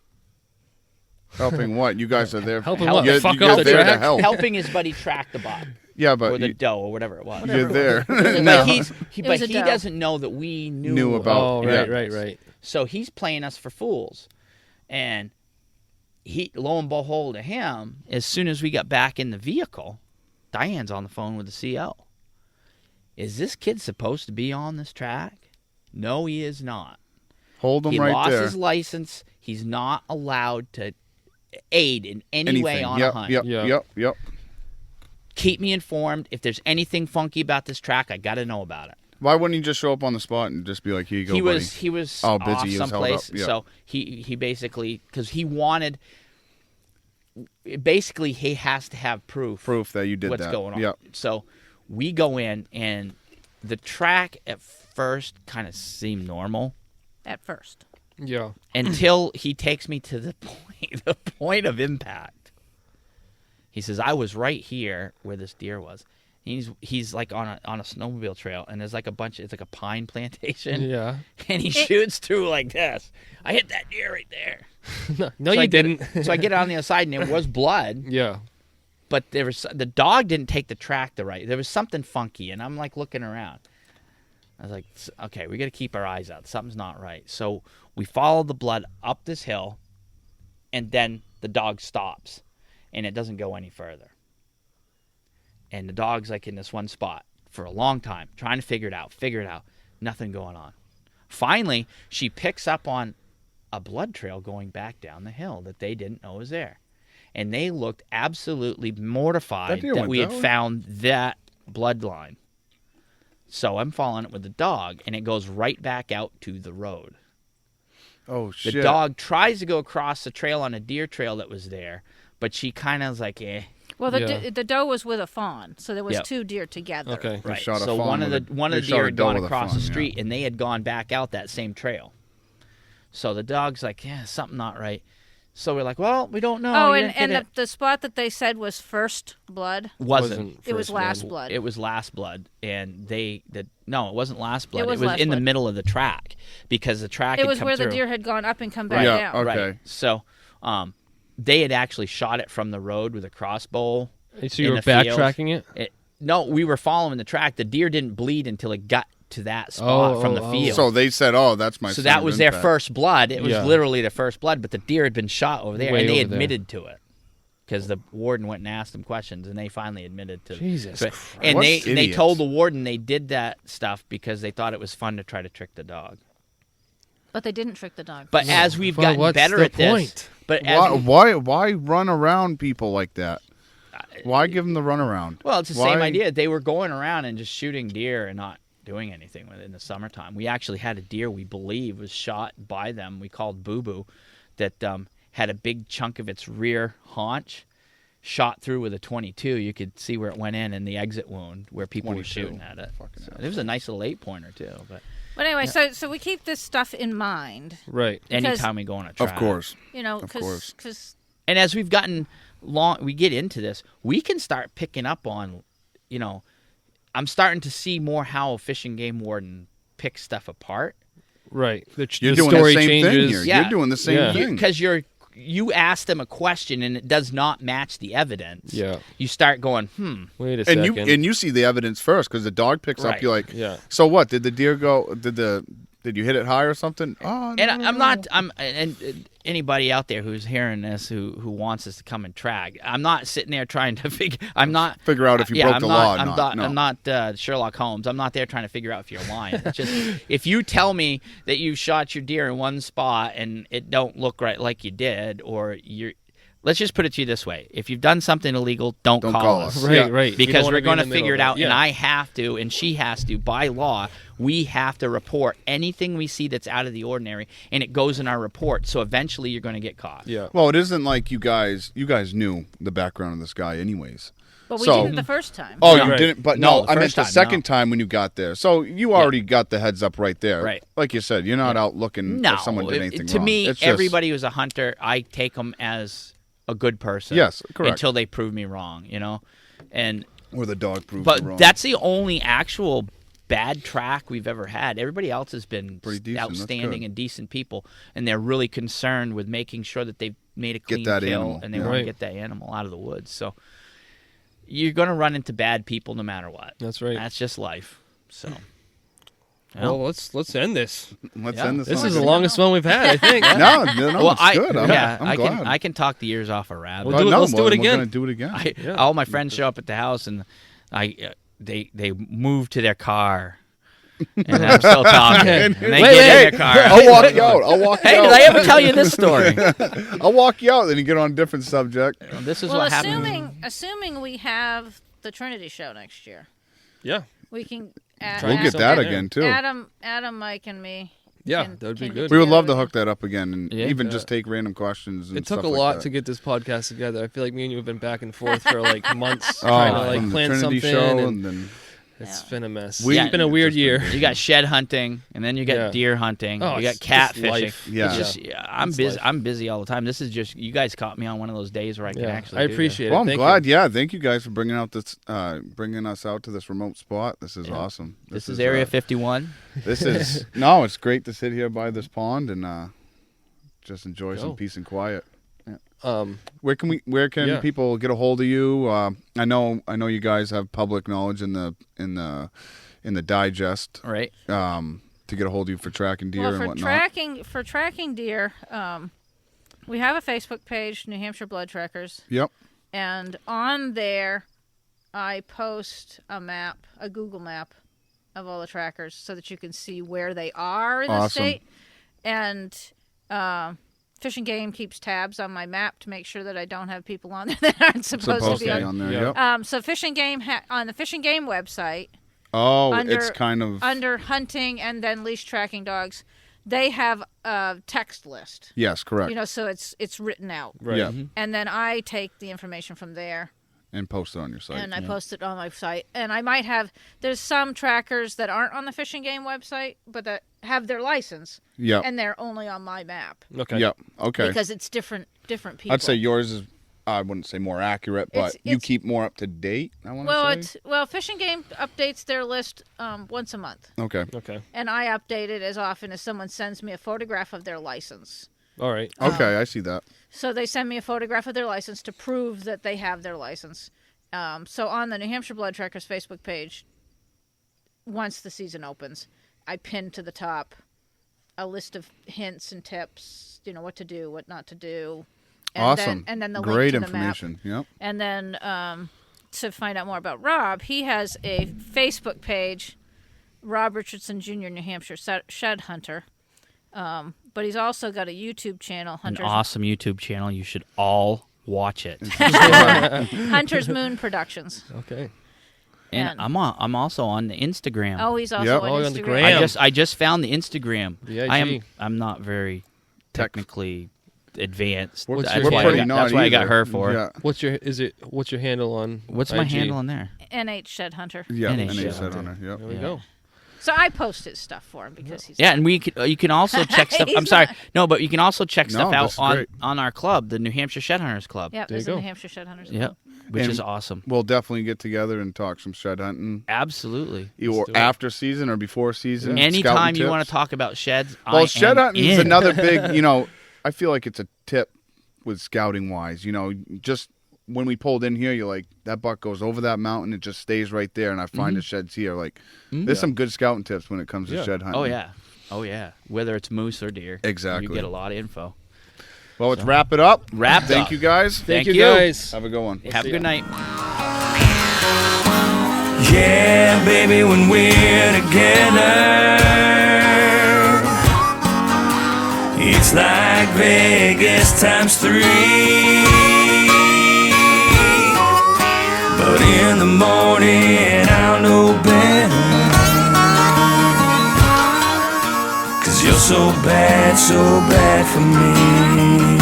B: Helping what? You guys are there.
A: Helping
E: what?
B: You,
A: Fuck
B: you
A: up
B: guys
A: the
B: there to
A: track?
B: help.
E: Helping his buddy track the buck.
B: Yeah, but
E: or the doe or whatever it was.
B: you're there.
E: But
B: No.
E: he
D: was a doe.
E: doesn't know that we
B: Knew about-
A: Oh,
B: Yeah.
A: right.
E: So he's playing us for fools, and he, lo and behold, to him, as soon as we got back in the vehicle, Diane's on the phone with the CO. Is this kid supposed to be on this track? No, he is not.
B: Hold him
E: He
B: right
E: lost
B: there.
E: his license. He's not allowed to aid in any way on a hunt.
B: Yep.
E: Keep me informed. If there's anything funky about this track, I got to know about it.
B: Why wouldn't he just show up on the spot and just be like, "Here you go,
E: He
B: buddy"?
E: was
B: busy.
E: off
B: He was held
E: someplace,
B: up. Yeah.
E: so he basically, because he wanted, basically he has to have proof
B: that you did
E: what's
B: that.
E: going on.
B: Yep.
E: So we go in, and the track at first kind of seemed normal
D: At first.
A: Yeah.
E: until he takes me to the point of impact. He says, "I was right here where this deer was." He's like on a snowmobile trail, and there's like a bunch. It's like a pine plantation.
A: Yeah.
E: And he shoots through like this. I hit that deer right there.
A: No,
E: So
A: you
E: I get-
A: didn't.
E: So I get on the other side, and it was blood,
A: Yeah.
E: but there was the dog didn't take the track the right. There was something funky, and I'm like looking around. I was like, okay, we got to keep our eyes out. Something's not right. So we follow the blood up this hill, and then the dog stops, and it doesn't go any further. And the dog's like in this one spot for a long time, trying to figure it out. Nothing going on. Finally, she picks up on a blood trail going back down the hill that they didn't know was there. And they looked absolutely mortified
B: deer
E: that
B: went
E: we had
B: that way?
E: found that bloodline. So I'm following it with the dog, and it goes right back out to the road.
B: Oh
E: The
B: shit.
E: dog tries to go across the trail on a deer trail that was there, but she kind of was like, eh.
D: Well,
A: Yeah.
D: the doe was with a fawn, so there was
E: Yep.
D: two deer together.
A: Okay.
B: They
E: Right.
B: shot a
E: So
B: fawn
E: one of
B: with
E: the
B: a-
E: one of
B: they
E: the
B: shot
E: deer
B: a
E: had
B: doe
E: gone
B: with a
E: across
B: fawn,
E: the
B: yeah.
E: street, and they had gone back out that same trail. So the dog's like, yeah, something not right. So we're like, well, we don't know.
D: Oh,
E: You
D: and,
E: didn't hit
D: and
E: it.
D: the spot that they said was first blood,
E: wasn't.
D: it was
A: first
D: last
A: blood.
D: blood.
E: It was last blood, and no, it wasn't last blood. It
D: was
E: was
D: last
E: in the
D: blood.
E: middle of the track because the track.
D: It
E: had
D: was
E: come
D: where the
E: through.
D: deer had gone up and come back
B: Yeah,
D: down.
B: okay.
E: Right. So, they had actually shot it from the road with a crossbow.
A: So you
E: in
A: were
E: the field.
A: backtracking it?
E: No, we were following the track. The deer didn't bleed until it got to that spot from the field.
B: So they said, "Oh, that's my."
E: So
B: son
E: that
B: of
E: was their
B: impact.
E: first blood. It was
A: Yeah.
E: literally their first blood, but the deer had been shot over there,
A: Way
E: and they
A: over there.
E: admitted to it because the warden went and asked them questions, and they finally admitted to
A: Jesus
E: to it.
A: Christ.
E: And
B: What
E: they
B: idiots.
E: told the warden they did that stuff because they thought it was fun to try to trick the dog.
D: But they didn't trick the dog.
E: But as we've
A: Well,
E: gotten
A: what's
E: better
A: the
E: at this,
A: point?
E: but as
B: Why run around people like that? Why give them the runaround?
E: well, it's the
B: Why-
E: same idea. They were going around and just shooting deer and not doing anything with it in the summertime. We actually had a deer we believe was shot by them. We called Boo Boo, that had a big chunk of its rear haunch shot through with a .22. You could see where it went in the exit wound where people were
B: 22.
E: shooting at it.
B: Fucking
E: So
B: hell.
E: it was a nice little 8-pointer too. But
D: But anyway, so we keep this stuff in mind,
A: Right.
E: anytime we go on a track,
B: Of course.
D: you know,
B: Of course.
D: because
E: And as we've gotten we get into this, we can start picking up on, I'm starting to see more how a fish and game warden picks stuff apart.
A: Right.
B: You're
A: the
B: doing
A: story
B: the same
A: changes.
B: thing here.
E: Yeah.
B: You're doing the same
A: Yeah.
B: thing.
E: Because you ask them a question and it does not match the evidence.
A: Yeah.
E: You start going,
A: Wait a
B: and
A: second.
B: you see the evidence first because the dog picks up.
E: Right.
B: You're like,
A: Yeah.
B: So what? Did the deer go? Did you hit it high or something? Oh,
E: and and anybody out there who's hearing this who wants us to come and track, I'm not sitting there trying to figure
B: Out if you broke the law or not. No.
E: I'm not Sherlock Holmes. I'm not there trying to figure out if you're lying. It's just if you tell me that you shot your deer in one spot and it don't look right like you did, or you're. Let's just put it to you this way. If you've done something illegal, don't call us.
A: Right,
B: Yeah.
A: right. You
E: Because
A: don't
E: we're
A: wanna be
E: going to
A: in the middle
E: figure
A: of
E: it out,
A: Yeah.
E: and I have to, and she has to. By law, we have to report anything we see that's out of the ordinary, and it goes in our report. So eventually you're going to get caught.
A: Yeah.
B: Well, it isn't like you guys knew the background of this guy, anyways.
D: but we
B: So-
D: didn't the first time.
B: Oh,
E: No.
B: you didn't? But
E: No,
B: no,
E: the
B: I meant
E: first
B: the
E: time,
B: second
E: no.
B: time when you got there. So you already got the heads up right there.
E: Right.
B: Like you said, you're not out looking
E: No,
B: if someone did anything
E: to
B: wrong.
E: me,
B: It's just-
E: everybody who's a hunter, I take them as a good person.
B: Yes, correct.
E: Until they prove me wrong, and
B: Or the dog proved
E: but
B: you wrong.
E: that's the only actual bad track we've ever had. Everybody else has been
B: Pretty decent, that's
E: outstanding
B: good.
E: and decent people, and they're really concerned with making sure that they've made a clean
B: that
E: kill
B: animal,
E: and they
B: yeah.
E: want to
A: Right.
E: get that animal out of the woods. So you're going to run into bad people no matter what.
A: That's right.
E: That's just life. So,
A: Well, let's end this.
B: Let's
E: Yeah.
B: end this.
A: This
B: one.
A: is the longest one we've had, I think.
B: No,
E: well,
B: it's good. I'm
E: I
B: glad.
E: can talk the ears off a rabbit.
A: We'll do it- let's do it
B: We're
A: again.
B: gonna do it again.
E: All my friends show up at the house, and they move to their car, and I'm still talking. And they get in their car.
B: I'll walk you out. I'll walk you
E: Hey,
B: out.
E: did I ever tell you this story?
B: I'll walk you out. Then you get on a different subject.
E: This is
D: Well,
E: what happened.
D: assuming we have the Trinity show next year,
A: Yeah.
D: we can.
B: We'll get that again too.
D: Adam, Mike, and me.
A: Yeah,
D: can-
A: that would be
D: can
A: good.
D: get
B: We would love to
D: together
B: hook that up again, and
E: Yeah.
B: even just take random questions. And
A: It took
B: stuff
A: a
B: like
A: lot
B: that.
A: to get this podcast together. I feel like me and you have been back and forth for like months
B: Oh,
A: trying to like
B: from the
A: plan
B: Trinity
A: something.
B: show,
A: and
B: and then
A: it's been a mess.
B: We-
A: It's been a weird
B: just
A: year.
E: You got shed hunting, and then you got
A: Yeah.
E: deer hunting.
A: Oh,
E: you got
A: it's just
E: catfishing.
A: life.
B: Yeah.
E: It's just, I'm
A: It's
E: busy.
A: life.
E: I'm busy all the time. This is just you guys caught me on one of those days where I can
A: Yeah,
E: actually.
A: I
E: do
A: appreciate
B: well,
A: it.
B: I'm
A: Thank
B: glad.
A: you.
B: Yeah, thank you guys for bringing us out to this remote spot. This is awesome.
E: This is Area 51.
B: This is it's great to sit here by this pond and just enjoy some peace and quiet. Where can
A: Yeah.
B: people get a hold of you? I know you guys have public knowledge in the digest
E: Right.
B: to get a hold of you for tracking deer
D: Well,
B: and
D: for
B: whatnot.
D: tracking deer, we have a Facebook page, New Hampshire Blood Trackers,
B: Yep.
D: and on there, I post a Google map of all the trackers, so that you can see where they are in the
B: Awesome.
D: state. And Fish and Game keeps tabs on my map to make sure that I don't have people on there that aren't supposed to be on.
B: there.
A: Yeah.
B: Yep.
D: So Fish and Game on the Fish and Game website.
B: Oh,
D: Under-
B: it's kind of
D: Under hunting and then leash tracking dogs, they have a text list.
B: yes, correct.
D: So it's written out.
A: Right.
B: Yeah,
D: And then I take the information from there
B: and post it on your site.
D: and I post it on my site. And I might there's some trackers that aren't on the Fish and Game website, but that have their license,
B: Yep.
D: and they're only on my map
A: Okay.
B: Yep. Okay.
D: because it's different people.
B: I'd say yours is. I wouldn't say more accurate, but you
D: it's-
B: keep more up to date. I want to say.
D: Fish and Game updates their list once a month,
B: Okay.
A: Okay.
D: and I update it as often as someone sends me a photograph of their license.
A: All right.
B: Okay, I see that.
D: So they send me a photograph of their license to prove that they have their license. So on the New Hampshire Blood Trackers Facebook page, once the season opens, I pin to the top a list of hints and tips, what to do, what not to do. And
B: Awesome.
D: Then the
B: Great
D: link to the map.
B: information. Yep.
D: And then to find out more about Rob, he has a Facebook page, Rob Richardson Jr., New Hampshire Shed Hunter. But he's also got a YouTube channel,
E: An awesome YouTube channel. You should all watch it.
D: Hunter's Moon Productions.
A: Okay.
E: And I'm also on the Instagram.
D: Oh, he's also
B: Yep.
D: on
A: Oh, on
D: Instagram.
A: the gram.
E: I just found the Instagram.
A: The IG.
E: I'm not very technically advanced.
A: What's
E: That's
A: your
E: why,
A: handle?
E: that's why I got her for it.
B: Yeah.
A: What's your handle on?
E: What's my
A: IG?
E: handle on there?
D: NH Shed Hunter.
B: Yeah.
E: NH
B: And they
E: Shed
B: said on it. Yep.
A: There we
E: Yeah.
A: go.
D: So I post his stuff for him because he's
E: Yeah, and you can also check stuff.
D: He's
E: I'm sorry,
D: not-
E: no, but you can also check stuff
B: No,
E: out
B: this is great.
E: on our club, the New Hampshire Shed Hunters Club.
D: Yep,
A: There
D: there's
A: you
D: the
A: go.
D: New Hampshire Shed Hunters.
E: Yep, which
B: And
E: is awesome.
B: We'll definitely get together and talk some shed hunting,
E: Absolutely.
B: either
A: do it.
B: after season or before season.
E: Anytime
B: scouting
E: you want
B: tips.
E: to talk about sheds,
B: Well, shed hunting is
E: in.
B: another big. I feel like it's a tip with scouting wise. Just when we pulled in here, you're like, that buck goes over that mountain, it just stays right there, and I find the sheds here. Like, there's some good scouting tips when it comes to
A: Yeah.
B: shed hunting.
E: Oh yeah. Whether it's moose or deer,
B: Exactly.
E: you get a lot of info.
B: Well, let's wrap it up.
E: Wrapped
B: Thank
E: up.
B: you guys.
A: Thank
E: you.
A: you guys.
B: Have a good one.
E: Have a good night.
C: Yeah, baby, when we're together, it's like Vegas times 3. But in the morning, I'll know better. 'Cause you're so bad for me.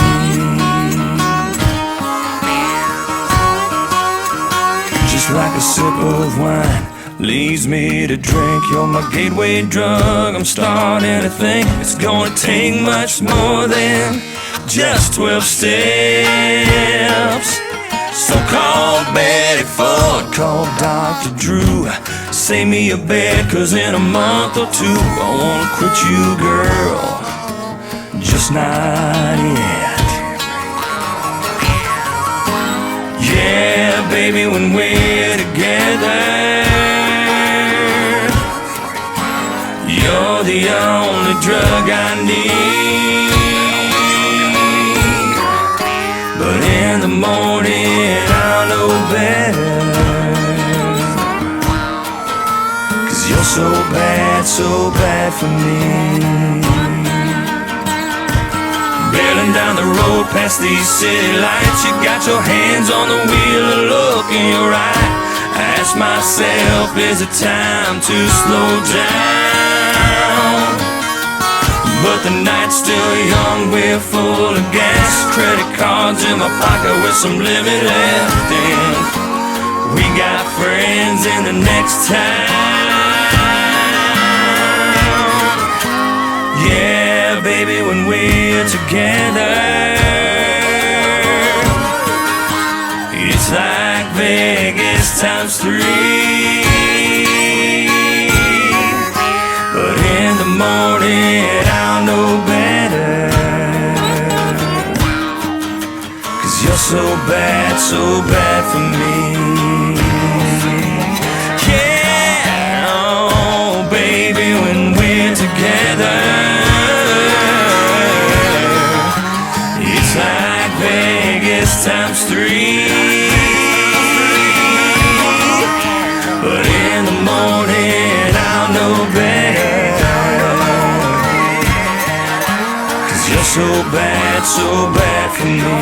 C: Just like a sip of wine leads me to drink. You're my gateway drug. I'm starting to think it's gonna take much more than just 12 steps. So call Betty Ford, call Dr. Drew. Save me a bed, 'cause in a month or two I wanna quit you, girl. Just not yet. Yeah, baby. baby, when we're together, you're the only drug I need. But in the morning I'll know better, 'cause you're so bad for me. Barreling down the road past these city lights, you got your hands on the wheel, a look in your eye. I ask myself, is it time to slow down? But the night's still young, we're full of gas, credit cards in my pocket with some limit left, and we got friends in the next town. Yeah, baby, when we're together, it's like Vegas times 3. But in the morning I'll know better, 'cause you're so bad for me. Yeah, oh baby, when we're together, it's like Vegas times 3. But in the morning I'll know better, 'cause you're so bad for me.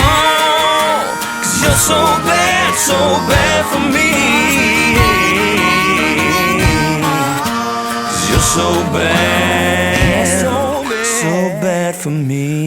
C: Oh, 'cause you're so bad for me. 'Cause you're so bad for me.